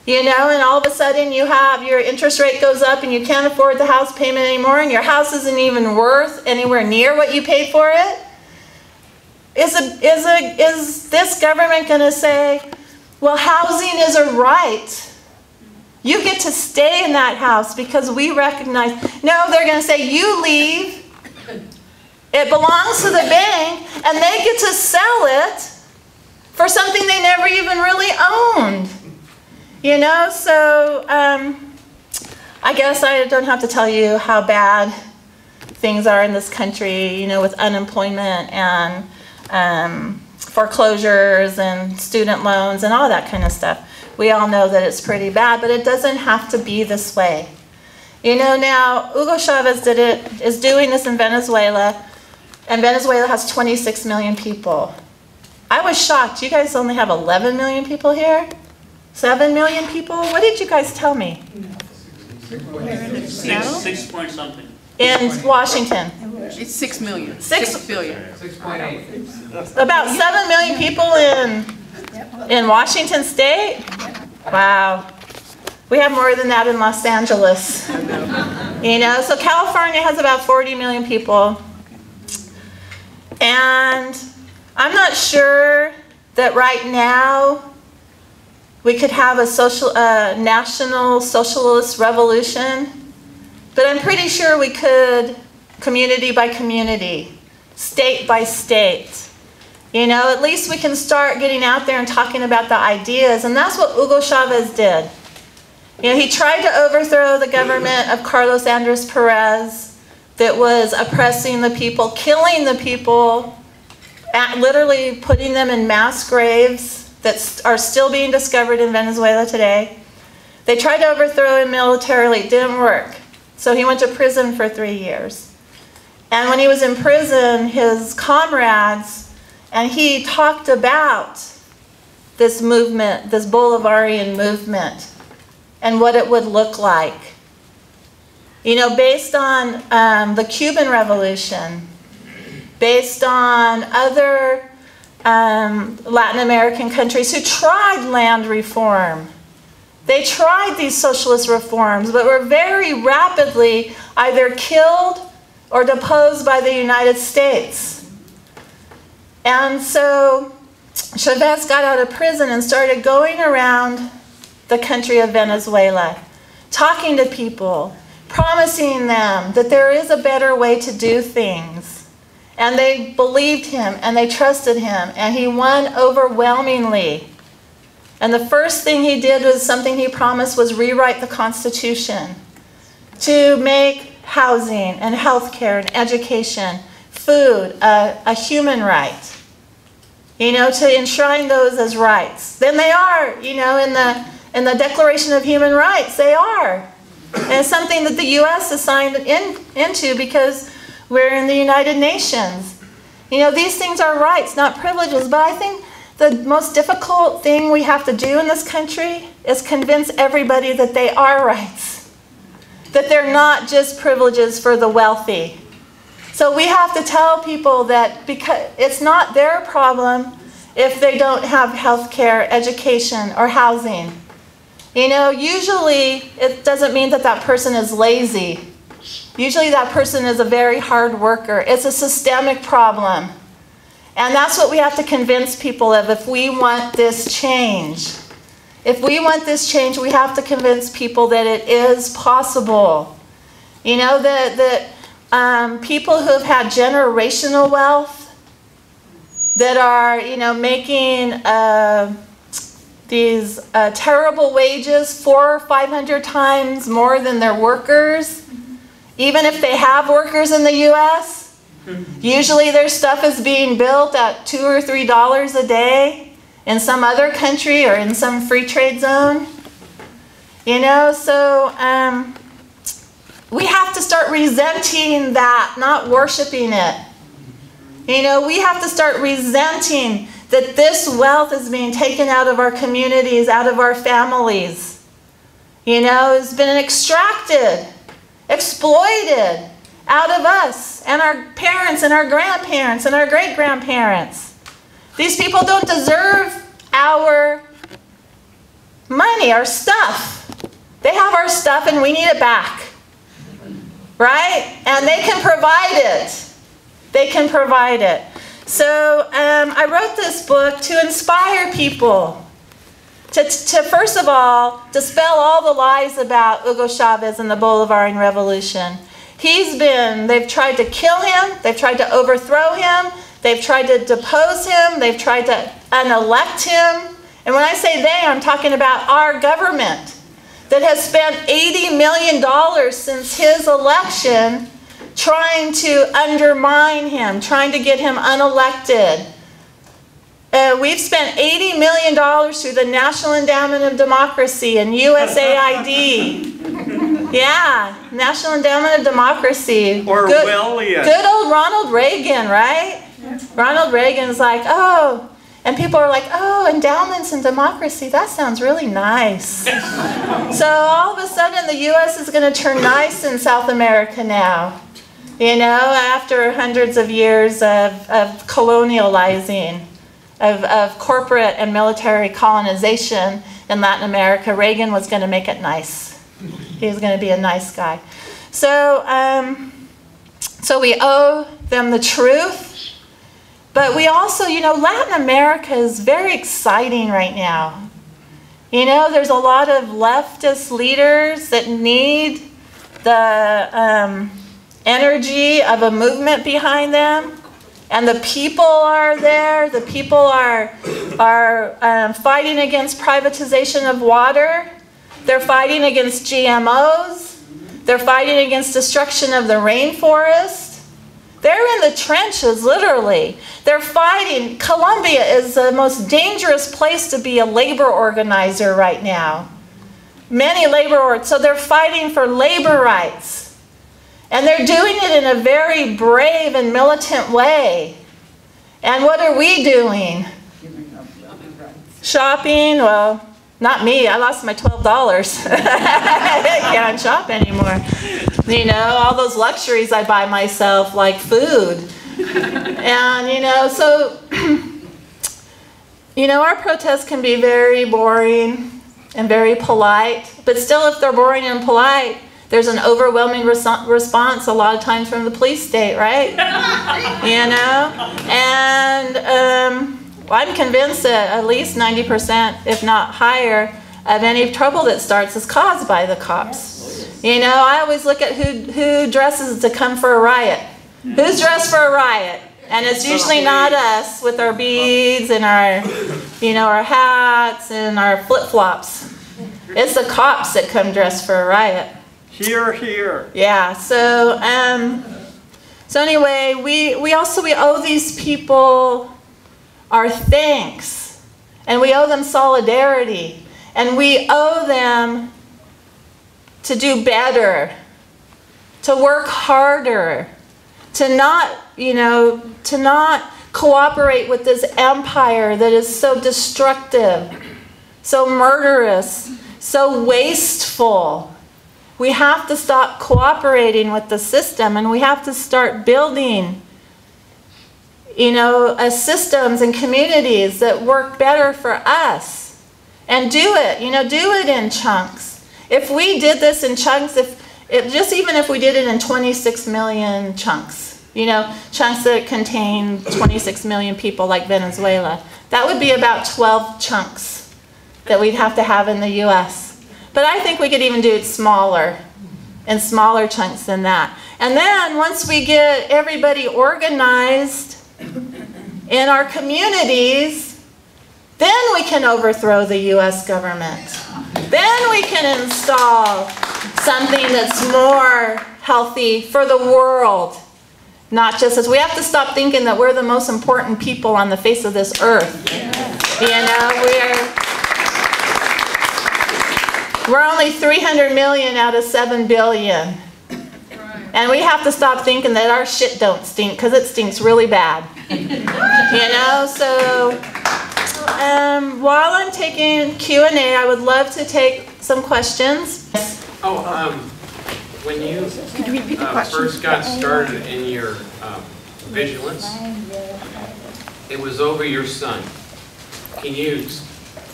you know, and all of a sudden you have your interest rate goes up and you can't afford the house payment anymore and your house isn't even worth anywhere near what you paid for it. Is this government going to say, well, housing is a right. You get to stay in that house because we recognize. No, they're going to say, you leave. It belongs to the bank, and they get to sell it for something they never even really owned. You know, so I guess I don't have to tell you how bad things are in this country, you know, with unemployment and foreclosures and student loans and all that kind of stuff. We all know that it's pretty bad, but it doesn't have to be this way. You know, now Hugo Chavez is doing this in Venezuela, and Venezuela has 26 million people. I was shocked. You guys only have 11 million people here? 7 million people? What did you guys tell me? 6 point something. In Washington. It's 6 million. 6 billion. 6.8. About 7 million people in Washington State? Wow. We have more than that in Los Angeles. You know, so California has about 40 million people. And I'm not sure that right now we could have a national socialist revolution, but I'm pretty sure we could community by community, state by state. You know, at least we can start getting out there and talking about the ideas, and that's what Hugo Chavez did. You know, he tried to overthrow the government of Carlos Andrés Perez that was oppressing the people, killing the people, literally putting them in mass graves that are still being discovered in Venezuela today. They tried to overthrow him militarily. It didn't work. So he went to prison for 3 years. And when he was in prison, his comrades, and he talked about this movement, this Bolivarian movement, and what it would look like. You know, based on the Cuban Revolution, based on other Latin American countries who tried land reform. They tried these socialist reforms, but were very rapidly either killed or deposed by the United States. And so Chavez got out of prison and started going around the country of Venezuela, talking to people, promising them that there is a better way to do things. And they believed him and they trusted him, and he won overwhelmingly. And the first thing he did was something he promised, was rewrite the Constitution to make housing and health care and education, food, a human right. You know, to enshrine those as rights. Then they are, you know, in the Declaration of Human Rights, they are. And it's something that the U.S. is signed into because we're in the United Nations. You know, these things are rights, not privileges. But I think the most difficult thing we have to do in this country is convince everybody that they are rights. That they're not just privileges for the wealthy. So we have to tell people that because it's not their problem if they don't have health care, education, or housing. You know, usually it doesn't mean that that person is lazy. Usually that person is a very hard worker. It's a systemic problem. And that's what we have to convince people of if we want this change. If we want this change, we have to convince people that it is possible. You know, that people who have had generational wealth, that are, you know, making these terrible wages 400 or 500 times more than their workers, even if they have workers in the U.S. Usually their stuff is being built at $2 or $3 a day in some other country or in some free trade zone. You know, so we have to start resenting that, not worshiping it. You know, we have to start resenting that this wealth is being taken out of our communities, out of our families. You know, it's been extracted, exploited out of us and our parents and our grandparents and our great-grandparents. These people don't deserve our money, our stuff. They have our stuff and we need it back. Right? And they can provide it. They can provide it. So I wrote this book to inspire people. To first of all, dispel all the lies about Hugo Chavez and the Bolivarian Revolution. They've tried to kill him, they've tried to overthrow him, they've tried to depose him, they've tried to unelect him. And when I say they, I'm talking about our government that has spent $80 million since his election trying to undermine him, trying to get him unelected. We've spent $80 million through the National Endowment of Democracy and USAID. Yeah, National Endowment of Democracy. Good old Ronald Reagan, right? Ronald Reagan's like, oh, and people are like, oh, endowments and democracy, that sounds really nice. So all of a sudden the U.S. is going to turn nice in South America now. You know, after hundreds of years of colonializing, of corporate and military colonization in Latin America, Reagan was going to make it nice. He was going to be a nice guy. So, so we owe them the truth. But we also, you know, Latin America is very exciting right now. You know, there's a lot of leftist leaders that need the energy of a movement behind them. And the people are there. The people are fighting against privatization of water. They're fighting against GMOs. They're fighting against destruction of the rainforest. They're in the trenches, literally. They're fighting. Colombia is the most dangerous place to be a labor organizer right now. Many labor, so they're fighting for labor rights. And they're doing it in a very brave and militant way. And what are we doing? Shopping? Well, not me. I lost my $12. I can't shop anymore. You know, all those luxuries I buy myself, like food. And, you know, so, you know, our protests can be very boring and very polite. But still, if they're boring and polite, there's an overwhelming response a lot of times from the police state, right? You know? And I'm convinced that at least 90%, if not higher, of any trouble that starts is caused by the cops. You know, I always look at who dresses to come for a riot. Who's dressed for a riot? And it's usually not us with our beads and our, you know, our hats and our flip-flops. It's the cops that come dressed for a riot. Here, here. Yeah, so anyway, we owe these people our thanks, and we owe them solidarity, and we owe them to do better, to work harder, to not, you know, to not cooperate with this empire that is so destructive, so murderous, so wasteful. We have to stop cooperating with the system, and we have to start building, you know, systems and communities that work better for us. And do it, you know, do it in chunks. If we did this in chunks, even if we did it in 26 million chunks, you know, chunks that contain 26 million people like Venezuela, that would be about 12 chunks that we'd have to have in the US. But I think we could even do it smaller, in smaller chunks than that. And then once we get everybody organized in our communities, then we can overthrow the US government. Then we can install something that's more healthy for the world. Not just as we have to stop thinking that we're the most important people on the face of this earth. You know, we're only 300 million out of 7 billion. And we have to stop thinking that our shit don't stink, because it stinks really bad. You know, so while I'm taking Q&A, I would love to take some questions. When you first got started in your vigilance, it was over your son.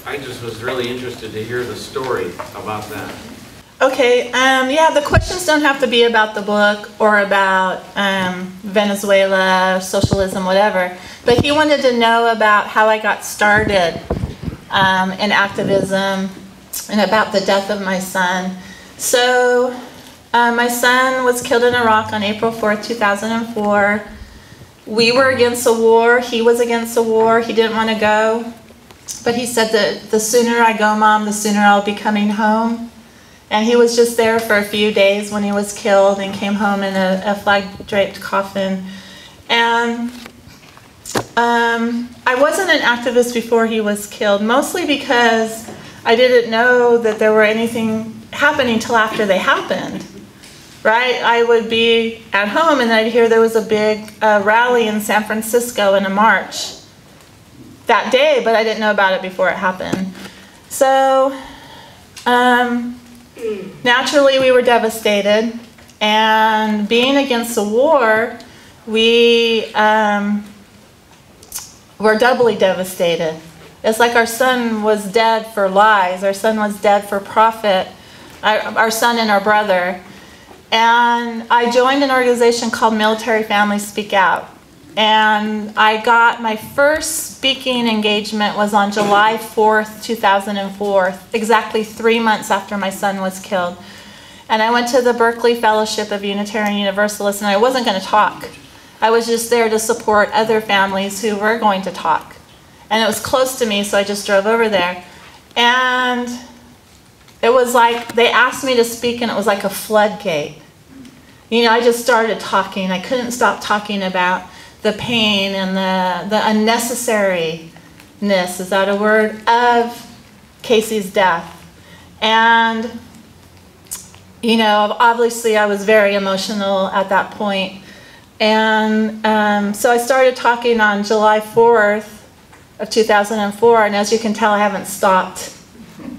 I just was really interested to hear the story about that. Okay, yeah, the questions don't have to be about the book or about Venezuela, socialism, whatever. But he wanted to know about how I got started in activism and about the death of my son. So my son was killed in Iraq on April 4th, 2004. We were against the war. He was against the war. He didn't want to go. But he said that the sooner I go, Mom, the sooner I'll be coming home. And he was just there for a few days when he was killed and came home in a flag-draped coffin. And I wasn't an activist before he was killed, mostly because I didn't know that there were anything happening till after they happened. Right? I would be at home and I'd hear there was a big rally in San Francisco in a march that day, but I didn't know about it before it happened. So naturally we were devastated, and being against the war, we were doubly devastated. It's like our son was dead for lies, our son was dead for profit, our son and our brother. And I joined an organization called Military Families Speak Out. And I got my first speaking engagement was on July 4th, 2004, exactly 3 months after my son was killed. And I went to the Berkeley Fellowship of Unitarian Universalists, and I wasn't going to talk. I was just there to support other families who were going to talk. And it was close to me, so I just drove over there. And it was like, they asked me to speak, and it was like a floodgate. You know, I just started talking. I couldn't stop talking about the pain and the unnecessariness, is that a word, of Casey's death. And, you know, obviously I was very emotional at that point. And so I started talking on July 4th of 2004, and as you can tell, I haven't stopped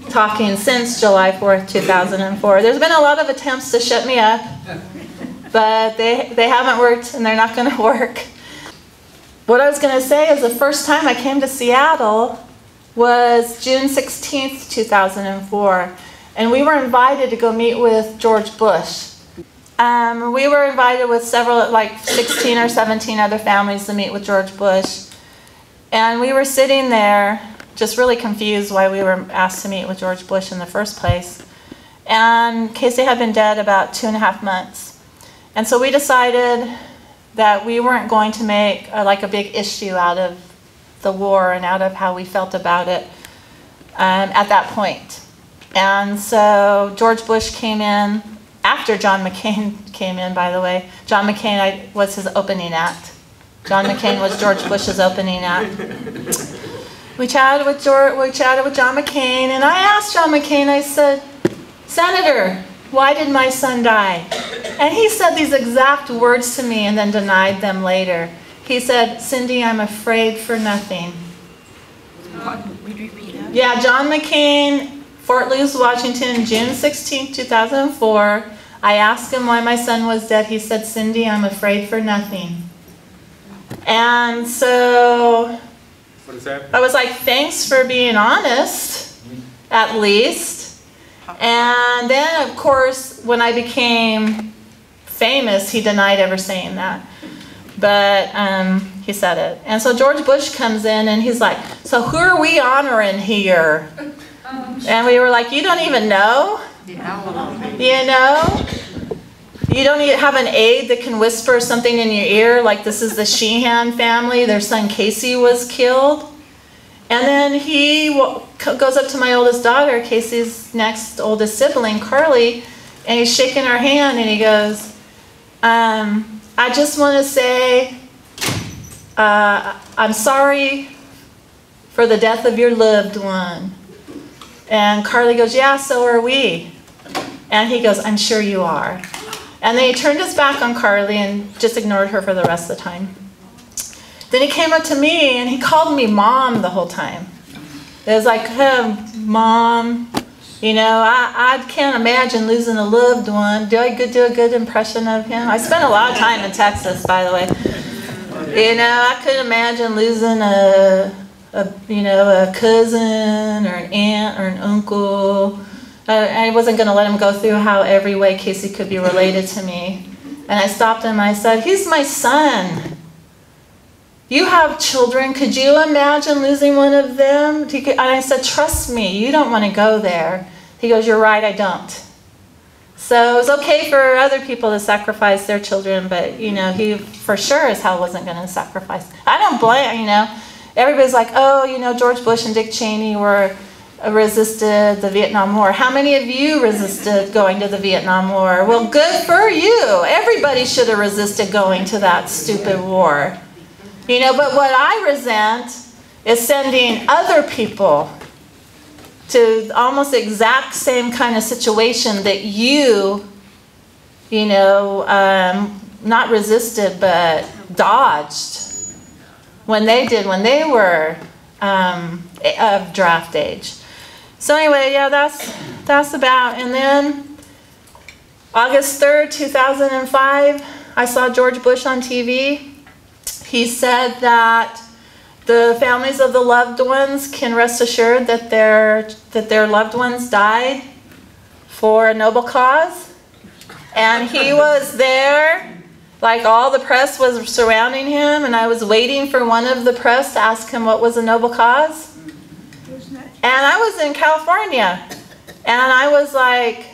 talking since July 4th, 2004. There's been a lot of attempts to shut me up, but they haven't worked, and they're not going to work. What I was going to say is the first time I came to Seattle was June 16th, 2004, and we were invited to go meet with George Bush. We were invited with several, like 16 or 17 other families to meet with George Bush. And we were sitting there just really confused why we were asked to meet with George Bush in the first place. And Casey had been dead about 2.5 months. And so we decided that we weren't going to make like a big issue out of the war and out of how we felt about it at that point. And so George Bush came in after John McCain came in, by the way. John McCain was his opening act. John McCain was George Bush's opening act. We chatted with John McCain, and I asked John McCain, I said, "Senator, why did my son die?" And he said these exact words to me and then denied them later. He said, "Cindy, I'm afraid for nothing." Yeah, John McCain, Fort Lewis, Washington, June 16, 2004. I asked him why my son was dead. He said, "Cindy, I'm afraid for nothing." And so What is that? I was like, thanks for being honest, at least. And then, of course, when I became famous, he denied ever saying that. But he said it. And so George Bush comes in and he's like, "So who are we honoring here?" And we were like, "You don't even know? You know? You don't even have an aide that can whisper something in your ear, like this is the Sheehan family, their son Casey was killed." And then he goes up to my oldest daughter, Casey's next oldest sibling, Carly, and he's shaking her hand and he goes, "I just want to say, I'm sorry for the death of your loved one." And Carly goes, "Yeah, so are we." And he goes, "I'm sure you are." And then he turned his back on Carly and just ignored her for the rest of the time. Then he came up to me and he called me Mom the whole time. It was like, "Hey, Mom, you know, I can't imagine losing a loved one." Do I do a good impression of him? I spent a lot of time in Texas, by the way. You know, I couldn't imagine losing a cousin or an aunt or an uncle. I wasn't going to let him go through how every way Casey could be related to me. And I stopped him and I said, "He's my son. You have children. Could you imagine losing one of them?" And I said, "Trust me, you don't want to go there." He goes, "You're right, I don't." So it was okay for other people to sacrifice their children, but, you know, he for sure as hell wasn't going to sacrifice. I don't blame, you know. Everybody's like, "Oh, you know, George Bush and Dick Cheney resisted the Vietnam War." How many of you resisted going to the Vietnam War? Well, good for you. Everybody should have resisted going to that stupid war. You know, but what I resent is sending other people to almost the exact same kind of situation that you know, not resisted, but dodged when they were of draft age. So anyway, yeah, that's about. And then August 3rd, 2005, I saw George Bush on TV. He said that the families of the loved ones can rest assured that their loved ones died for a noble cause. And he was there, like all the press was surrounding him, and I was waiting for one of the press to ask him what was a noble cause. And I was in California, and I was like,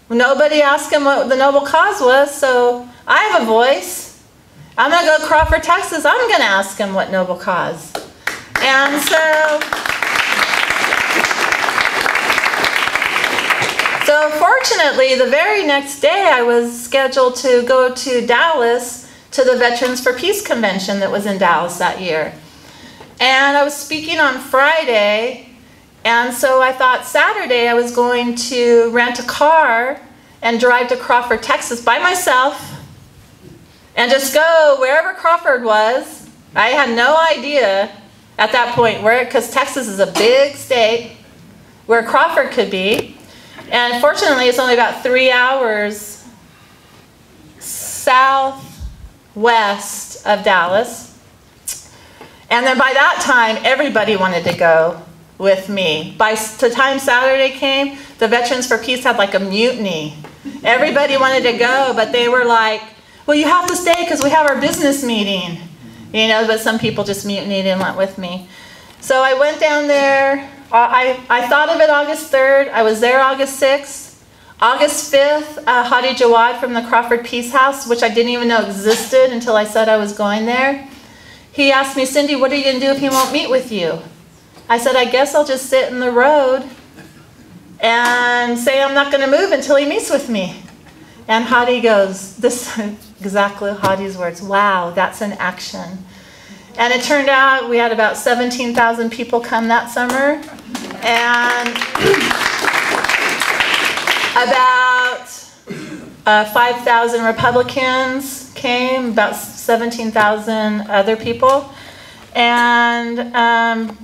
nobody asked him what the noble cause was, so I have a voice. I'm going to go to Crawford, Texas. I'm going to ask him what noble cause. And so fortunately, the very next day, I was scheduled to go to Dallas to the Veterans for Peace Convention that was in Dallas that year. And I was speaking on Friday, And so I thought Saturday I was going to rent a car and drive to Crawford, Texas by myself and just go wherever Crawford was. I had no idea at that point where, because Texas is a big state, where Crawford could be. And fortunately, it's only about 3 hours southwest of Dallas. And then by that time, everybody wanted to go with me. By the time Saturday came, the Veterans for Peace had like a mutiny. Everybody wanted to go, but they were like, well, you have to stay because we have our business meeting. You know, but some people just mutinied and went with me. So I went down there. I thought of it August 3rd. I was there August 6th. August 5th, Hadi Jawad from the Crawford Peace House, which I didn't even know existed until I said I was going there. He asked me, Cindy, what are you going to do if he won't meet with you? I said, I guess I'll just sit in the road and say I'm not going to move until he meets with me. And Hadi goes, this is exactly Hadi's words, wow, that's an action. And it turned out we had about 17,000 people come that summer. And about 5,000 Republicans came, about 17,000 other people. And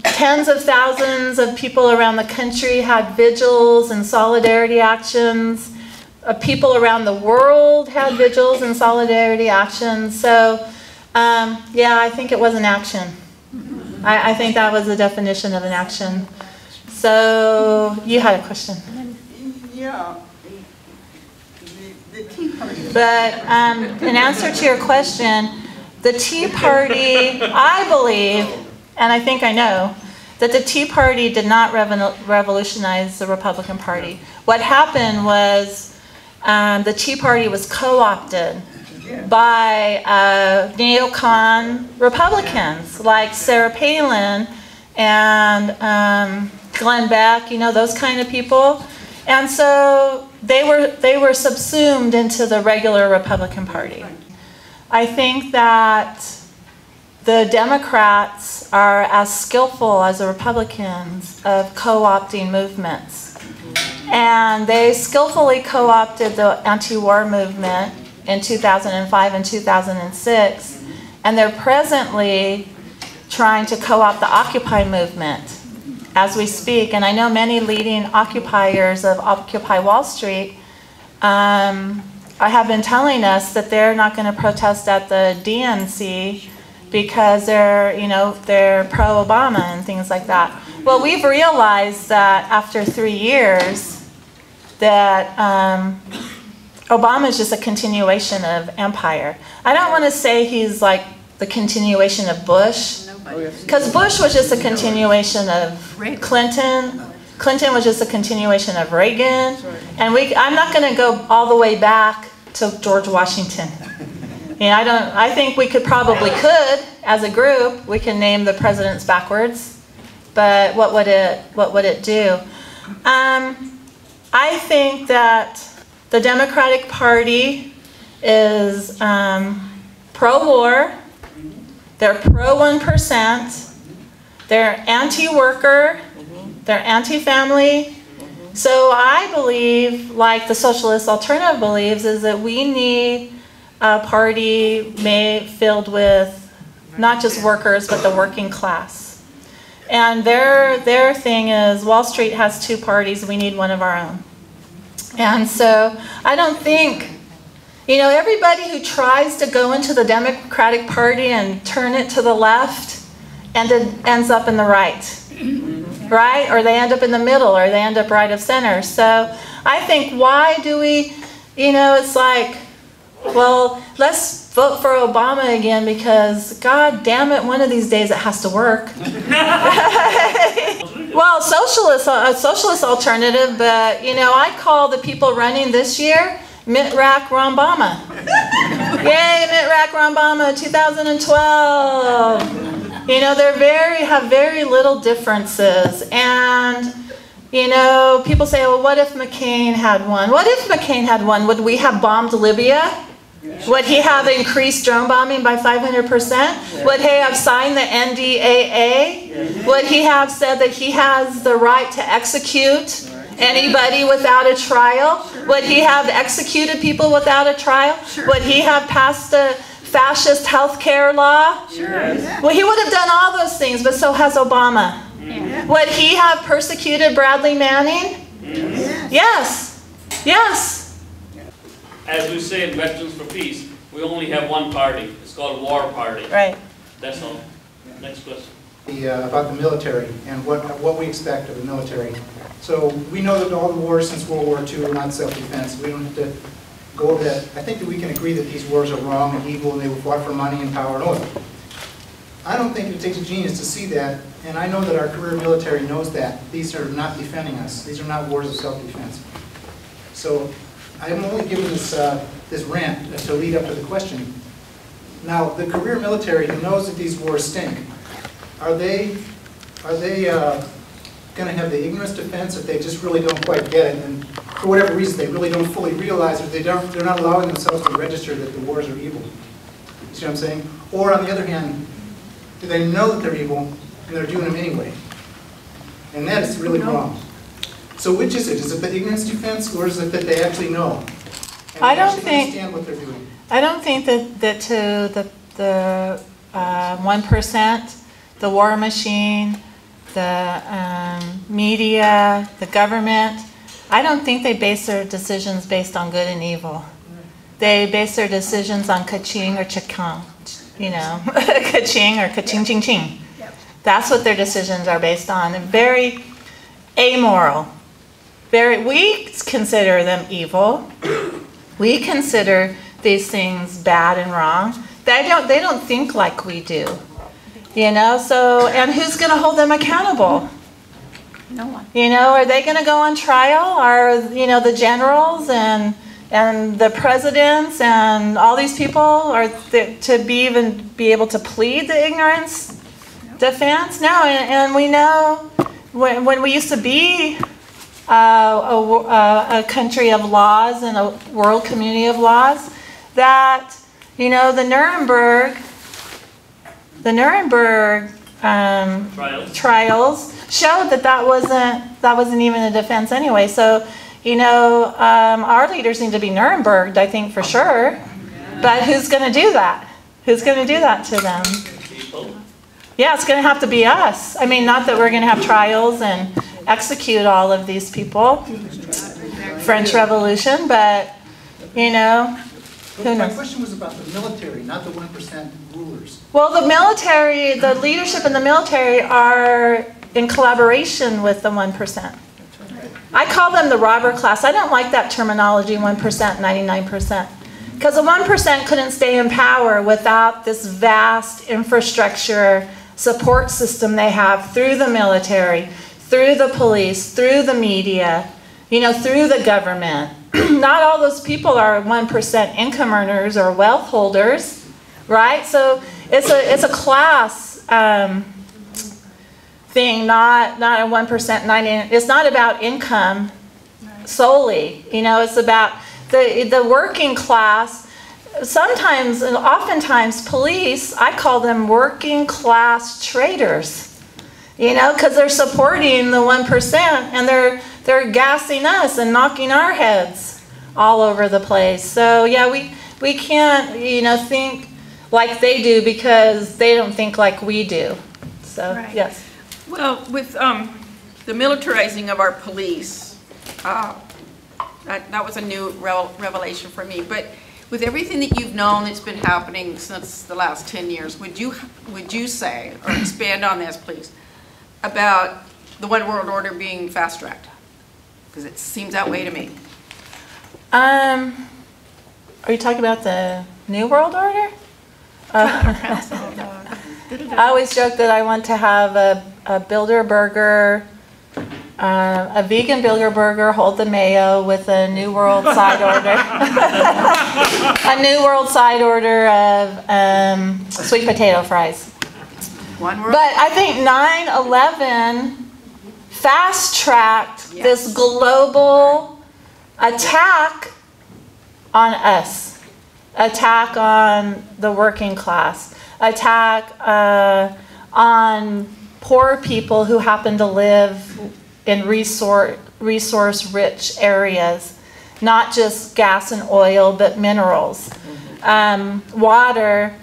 tens of thousands of people around the country had vigils and solidarity actions. People around the world had vigils and solidarity actions. So, yeah, I think it was an action. I think that was the definition of an action. So, you had a question. Yeah. The Tea Party. But in answer to your question, the Tea Party, I believe, and I think I know, that the Tea Party did not revolutionize the Republican Party. What happened was the Tea Party was co-opted by neocon Republicans like Sarah Palin and Glenn Beck, you know, those kind of people. And so they were subsumed into the regular Republican Party. I think that the Democrats are as skillful as the Republicans of co-opting movements. And they skillfully co-opted the anti-war movement in 2005 and 2006. And they're presently trying to co-opt the Occupy movement as we speak. And I know many leading occupiers of Occupy Wall Street have been telling us that they're not going to protest at the DNC because they're pro-Obama and things like that. Well, we've realized that after 3 years that Obama is just a continuation of empire. I don't want to say he's like the continuation of Bush, because Bush was just a continuation of Clinton. Clinton was just a continuation of Reagan. And I'm not going to go all the way back to George Washington. You know, I think we probably could, as a group, we can name the presidents backwards. But what would it do? I think that the Democratic Party is pro-war. They're pro-1%. They're anti-worker. They're anti-family. So I believe, like the Socialist Alternative believes, is that we need a party filled with not just workers, but the working class. And their thing is, Wall Street has two parties, we need one of our own. And so I don't think, you know, everybody who tries to go into the Democratic Party and turn it to the left ends up in the right. Right? Or they end up in the middle, or they end up right of center. So I think, why do we, you know, it's like, well, let's vote for Obama again because, God damn it, one of these days it has to work. Well, a socialist alternative, but, you know, I call the people running this year Mitt Romney. Yay, Mitt Romney, 2012. You know, they have very little differences. And, you know, people say, well, what if McCain had won? What if McCain had won? Would we have bombed Libya? Would he have increased drone bombing by 500%? Would he have signed the NDAA? Would he have said that he has the right to execute anybody without a trial? Would he have executed people without a trial? Would he have passed a fascist health care law? Well, he would have done all those things, but so has Obama. Would he have persecuted Bradley Manning? Yes. Yes. As we say in Veterans for Peace, we only have one party. It's called War Party. Right. That's all. Next question. About the military and what we expect of the military. So we know that all the wars since World War II are not self-defense. We don't have to go over that. I think that we can agree that these wars are wrong and evil and they were fought for money and power and oil. I don't think it takes a genius to see that, and I know that our career military knows that. These are not defending us. These are not wars of self-defense. So I'm only giving this, this rant to lead up to the question. Now, the career military who knows that these wars stink, are they going to have the ignorance defense if they just really don't quite get it, and for whatever reason they really don't fully realize, or they're not allowing themselves to register that the wars are evil? You see what I'm saying? Or on the other hand, do they know that they're evil and they're doing them anyway? And that is really wrong. So which is it? Is it the ignorance defense, or is it that they actually know? And I they don't actually think. understand what they're doing? I don't think that to the 1%, the war machine, the media, the government, I don't think they base their decisions based on good and evil. They base their decisions on ka-ching or cha-kang, you know, ka-ching or ka-ching ching ching. That's what their decisions are based on. They're very amoral. We consider them evil. We consider these things bad and wrong. They don't think like we do. You know, so, and who's going to hold them accountable? No one. You know, are they going to go on trial? Are, you know, the generals and the presidents and all these people are to even be able to plead the ignorance defense? No, and we know when we used to be a country of laws and a world community of laws, that, you know, the Nuremberg trials showed that wasn't even a defense anyway. So, you know, our leaders need to be Nuremberged, I think, for sure. But who's going to do that? Who's going to do that to them? Yeah, it's going to have to be us. I mean, not that we're going to have trials and execute all of these people. French Revolution, but, you know, who knows? My question was about the military, not the 1% rulers. Well, the military, the leadership in the military are in collaboration with the 1%. I call them the robber class. I don't like that terminology, 1%, 99%. Because the 1% couldn't stay in power without this vast infrastructure support system they have through the military, through the police, through the media, you know, through the government. Not all those people are 1% income earners or wealth holders, right? So it's a class thing, not a 1%, 90. It's not about income solely. You know, it's about the working class. Sometimes, and oftentimes, police, I call them working class traitors. You know, because they're supporting the 1% and they're gassing us and knocking our heads all over the place. So yeah, we can't, you know, think like they do because they don't think like we do. So Right. yes. Well, with the militarizing of our police, that was a new revelation for me. But with everything that you've known that's been happening since the last 10 years, would you say, or expand on this, please, about the One World Order being fast-tracked? Because it seems that way to me. Are you talking about the New World Order? I always joke that I want to have a Bilderberger, a vegan Bilderberger, hold the mayo with a New World side order. A New World side order of sweet potato fries. One World. But I think 9/11 fast-tracked this global attack on us. attack on the working class, attack on poor people who happen to live in resource-rich areas, not just gas and oil, but minerals, water,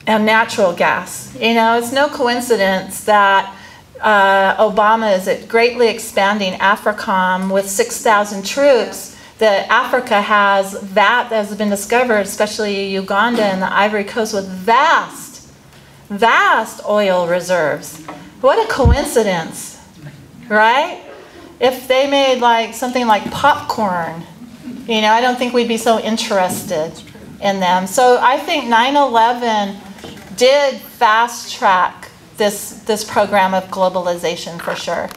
and natural gas. You know, it's no coincidence that Obama is greatly expanding AFRICOM with 6,000 troops. That Africa has that has been discovered, especially Uganda and the Ivory Coast, with vast oil reserves. What a coincidence, right? If they made like something like popcorn, you know, I don't think we'd be so interested in them. So I think 9/11 did fast track this program of globalization for sure.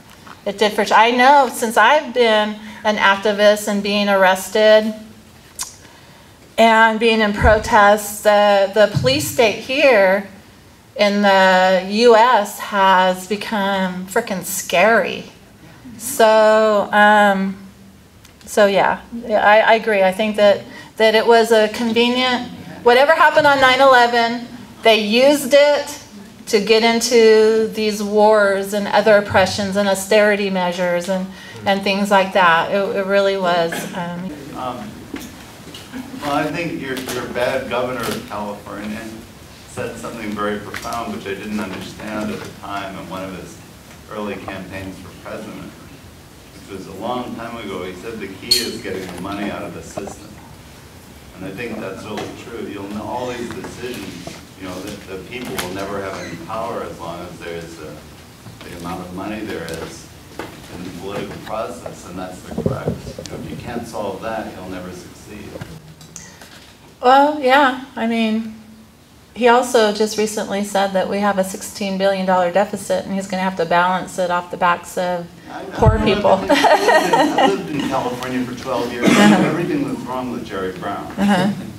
It did for sure. I know since I've been an activist and being arrested and being in protests, the police state here in the US has become freaking scary. So, so yeah, I agree. I think that it was a convenient, whatever happened on 9/11, they used it to get into these wars and other oppressions and austerity measures and things like that. It really was. Well, I think your bad governor of California said something very profound, which I didn't understand at the time in one of his early campaigns for president, which was a long time ago. He said the key is getting the money out of the system. And I think that's really true. You'll know all these decisions, you know, the people will never have any power as long as there's the amount of money there is in the political process, and that's the crux. You know, if you can't solve that, you'll never succeed. Well, yeah, I mean, he also just recently said that we have a $16 billion deficit and he's going to have to balance it off the backs of poor people. I lived in California for 12 years. Everything was wrong with Jerry Brown.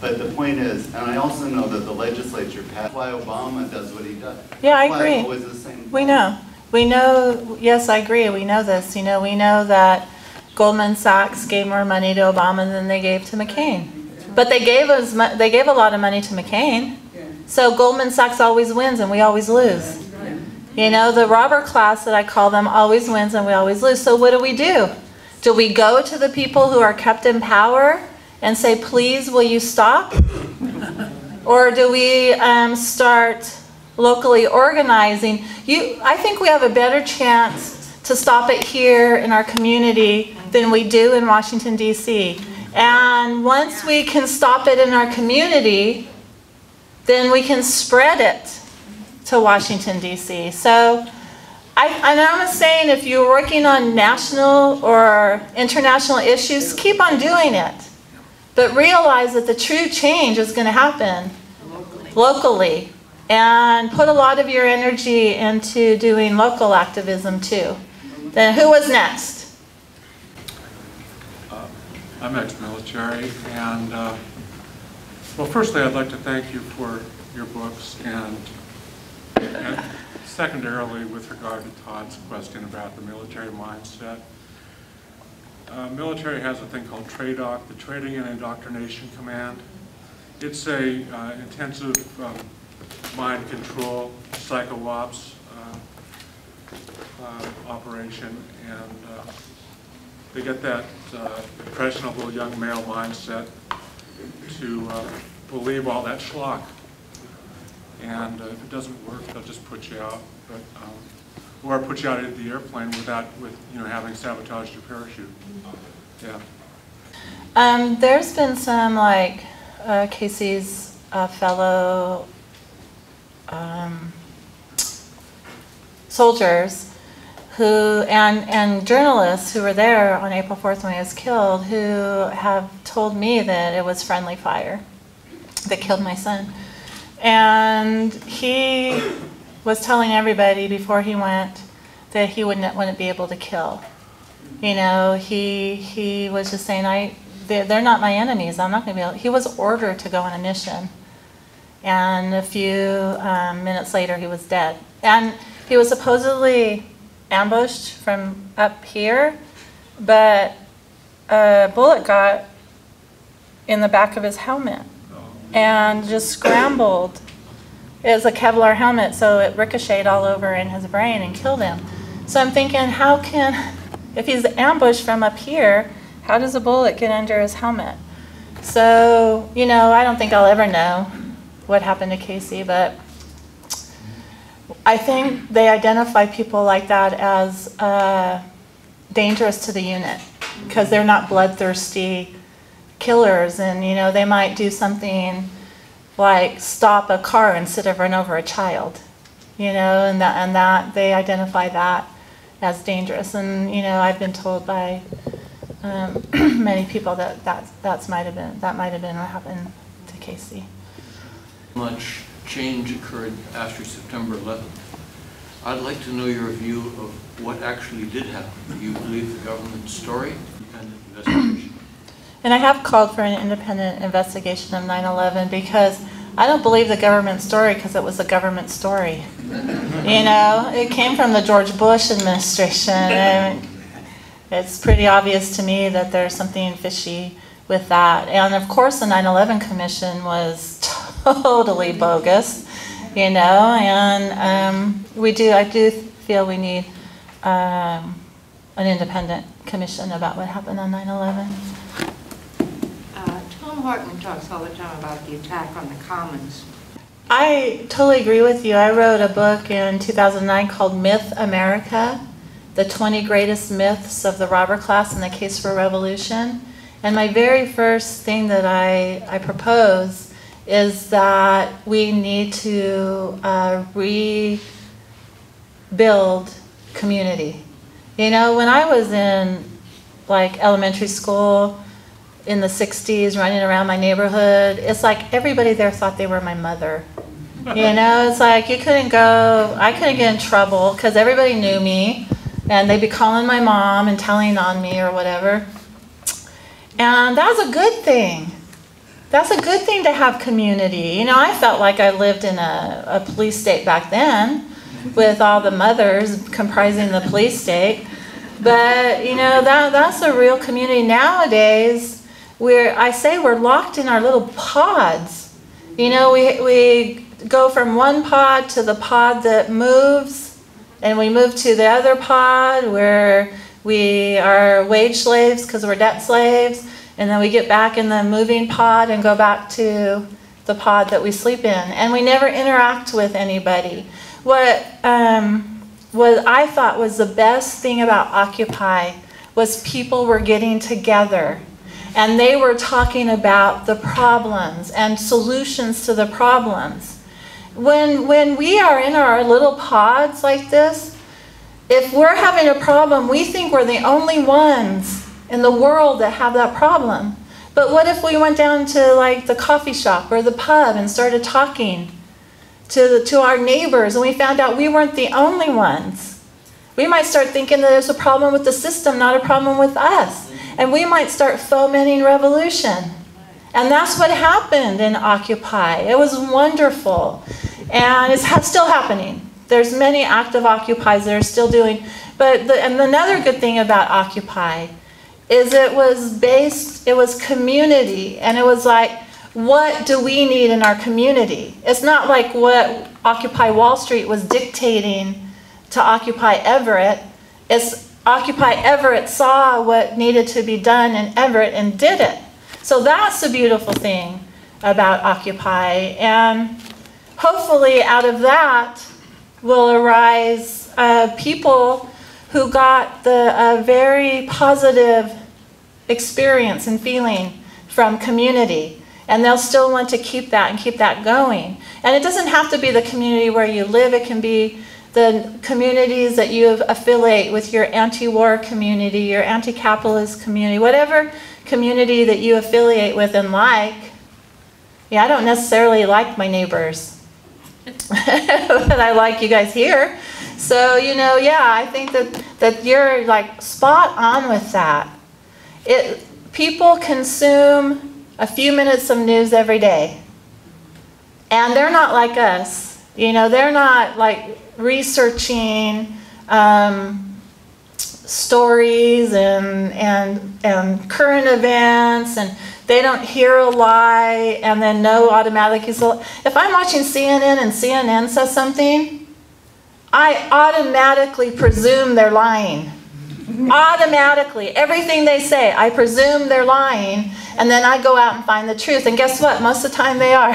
But the point is, and I also know that the legislature passed why Obama does what he does. Yeah, I Why agree. it's always the same. We know. We know, yes, I agree. We know this. You know, we know that Goldman Sachs gave more money to Obama than they gave to McCain. But they gave a lot of money to McCain. So Goldman Sachs always wins and we always lose. You know, the robber class that I call them always wins and we always lose. So what do? Do we go to the people who are kept in power and say, please, will you stop? Or do we start locally organizing? I think we have a better chance to stop it here in our community than we do in Washington, D.C. And once we can stop it in our community, then we can spread it to Washington, D.C. So I'm saying if you're working on national or international issues, keep on doing it. But realize that the true change is going to happen locally. And put a lot of your energy into doing local activism too. Then who was next? I'm ex-military, and well, firstly, I'd like to thank you for your books, and secondarily, with regard to Todd's question about the military mindset. Military has a thing called TRADOC, the Training and Indoctrination Command. It's a intensive mind control, psycho-ops operation, and they get that impressionable young male mindset to believe all that schlock. And if it doesn't work, they'll just put you out, or put you out into the airplane with having sabotaged your parachute. Yeah. There's been some like Casey's fellow soldiers who and journalists who were there on April 4th when he was killed, who have told me that it was friendly fire that killed my son. And he was telling everybody before he went that he wouldn't be able to kill. You know, he was just saying, they're not my enemies. I'm not going to be able. He was ordered to go on a mission, and a few minutes later he was dead. And he was supposedly ambushed from up here, but a bullet got in the back of his helmet. and just scrambled. It was a Kevlar helmet, so it ricocheted all over in his brain and killed him. So I'm thinking, how can, if he's ambushed from up here, how does a bullet get under his helmet? So, you know, I don't think I'll ever know what happened to Casey, but I think they identify people like that as dangerous to the unit because they're not bloodthirsty killers, and you know, they might do something like stop a car instead of run over a child, you know, and that they identify that as dangerous. And you know, I've been told by many people that might have been what happened to Casey. Much change occurred after September 11th. I'd like to know your view of what actually did happen. Do you believe the government's story? Independent investigation. And I have called for an independent investigation of 9/11 because I don't believe the government story because it was a government story. You know, it came from the George Bush administration, and it's pretty obvious to me that there's something fishy with that. And of course, the 9/11 Commission was totally bogus, you know, and I do feel we need an independent commission about what happened on 9/11. Tom Hartman talks all the time about the attack on the Commons. I totally agree with you. I wrote a book in 2009 called Myth America, the 20 Greatest Myths of the Robber Class and the Case for Revolution. And my very first thing that I propose is that we need to rebuild community. You know, when I was in like elementary school in the 60s, running around my neighborhood, it's like everybody there thought they were my mother. You know, it's like I couldn't get in trouble because everybody knew me and they'd be calling my mom and telling on me or whatever. And that was a good thing. That's a good thing to have community. You know, I felt like I lived in a police state back then with all the mothers comprising the police state. But, you know, that's a real community. Nowadays, we're locked in our little pods. You know, we go from one pod to the pod that moves, and we move to the other pod where we are wage slaves because we're debt slaves, and then we get back in the moving pod and go back to the pod that we sleep in, and we never interact with anybody. What I thought was the best thing about Occupy was people were getting together and they were talking about the problems and solutions to the problems. When we are in our little pods like this, if we're having a problem, we think we're the only ones in the world that have that problem. But what if we went down to like the coffee shop or the pub and started talking to our neighbors, and we found out we weren't the only ones? We might start thinking that there's a problem with the system, not a problem with us. And we might start fomenting revolution. And that's what happened in Occupy. It was wonderful. And it's still happening. There's many active Occupies that are still doing. And another good thing about Occupy is it was community. And it was like, what do we need in our community? It's not like what Occupy Wall Street was dictating to Occupy Everett. It's Occupy Everett saw what needed to be done in Everett and did it. So that's the beautiful thing about Occupy. And hopefully out of that will arise people who got the very positive experience and feeling from community. And they'll still want to keep that and keep that going. And it doesn't have to be the community where you live. It can be the communities that you affiliate with, your anti-war community, your anti-capitalist community, whatever community that you affiliate with and like. Yeah, I don't necessarily like my neighbors, but I like you guys here. So, you know, yeah, I think that you're like spot on with that. People consume a few minutes of news every day, and they're not like us. You know, they're not like researching stories and current events, and they don't hear a lie and then know automatically. So if I'm watching CNN and CNN says something, I automatically presume they're lying. Automatically. Everything they say, I presume they're lying, and then I go out and find the truth. And guess what? Most of the time they are.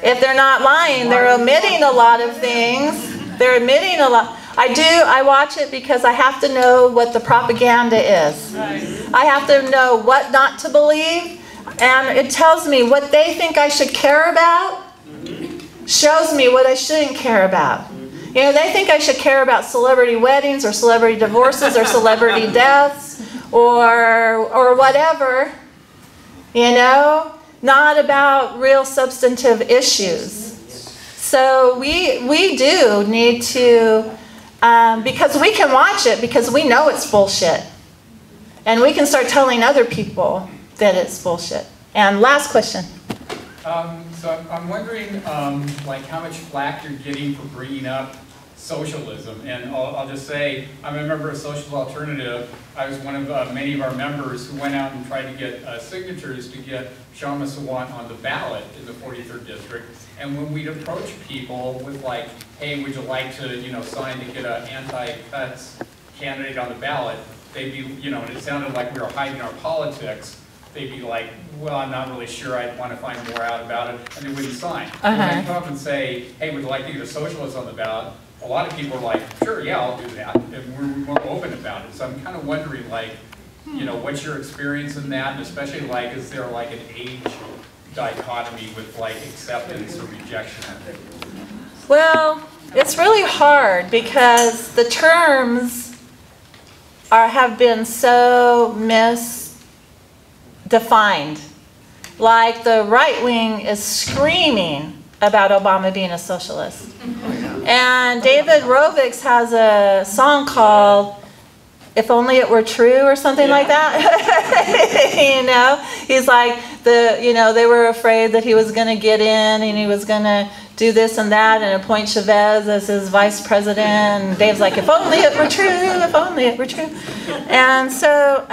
If they're not lying, they're omitting a lot of things. They're omitting a lot. I watch it because I have to know what the propaganda is. I have to know what not to believe, and it tells me what they think I should care about, shows me what I shouldn't care about. You know, they think I should care about celebrity weddings or celebrity divorces or celebrity deaths or whatever, you know, not about real substantive issues. So we do need to, because we can watch it because we know it's bullshit. And we can start telling other people that it's bullshit. And last question. So I'm wondering, like, how much flack you're getting for bringing up socialism. And I'll just say, I'm a member of Social Alternative. I was one of many of our members who went out and tried to get signatures to get Shama Sawant on the ballot in the 43rd District. And when we'd approach people with like, hey, would you like to, you know, sign to get an anti-cuts candidate on the ballot, they'd be, you know, and it sounded like we were hiding our politics. They'd be like, well, I'm not really sure, I'd want to find more out about it, and they wouldn't sign. When they come up and say, hey, would you like to get a socialist on the ballot, a lot of people are like, sure, yeah, I'll do that, and we're more open about it. So I'm kind of wondering, like, you know, what's your experience in that, and especially, like, is there like an age dichotomy with like acceptance or rejection of it? Well, it's really hard because the terms have been so misdefined. Like the right wing is screaming about Obama being a socialist. And David Rovix has a song called If Only It Were True or something like that. You know, he's like, you know, they were afraid that he was going to get in and he was going to do this and that and appoint Chavez as his vice president. And Dave's like, if only it were true, if only it were true. And so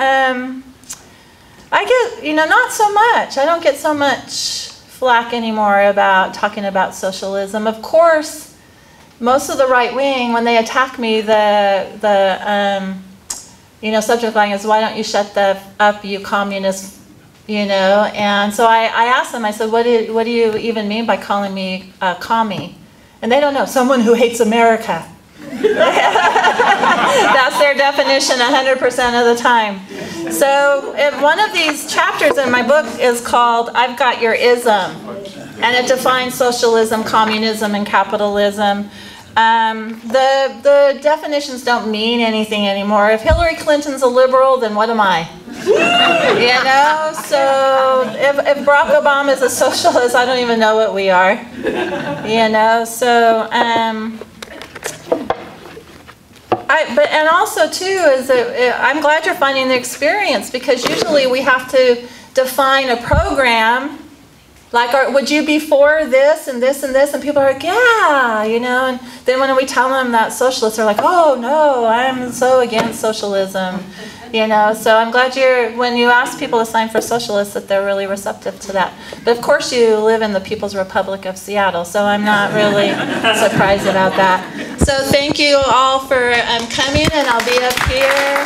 I get, you know, not so much. I don't get so much flack anymore about talking about socialism. Of course, most of the right wing, when they attack me, you know, subject line is, why don't you shut up, you communist, you know? And so I asked them, I said, what do you even mean by calling me a commie? And they don't know, someone who hates America. That's their definition 100% of the time. So one of these chapters in my book is called I've Got Your Ism, and it defines socialism, communism, and capitalism. The definitions don't mean anything anymore. If Hillary Clinton's a liberal, then what am I? You know, so if Barack Obama is a socialist, I don't even know what we are. You know, so and also too is that I'm glad you're finding the experience, because usually we have to define a program. Like, would you be for this and this and this? And people are like, yeah, you know. And then when we tell them that socialists are like, oh no, I'm so against socialism, you know. So I'm glad when you ask people to sign for socialists, that they're really receptive to that. But of course you live in the People's Republic of Seattle, so I'm not really surprised about that. So thank you all for coming, and I'll be up here.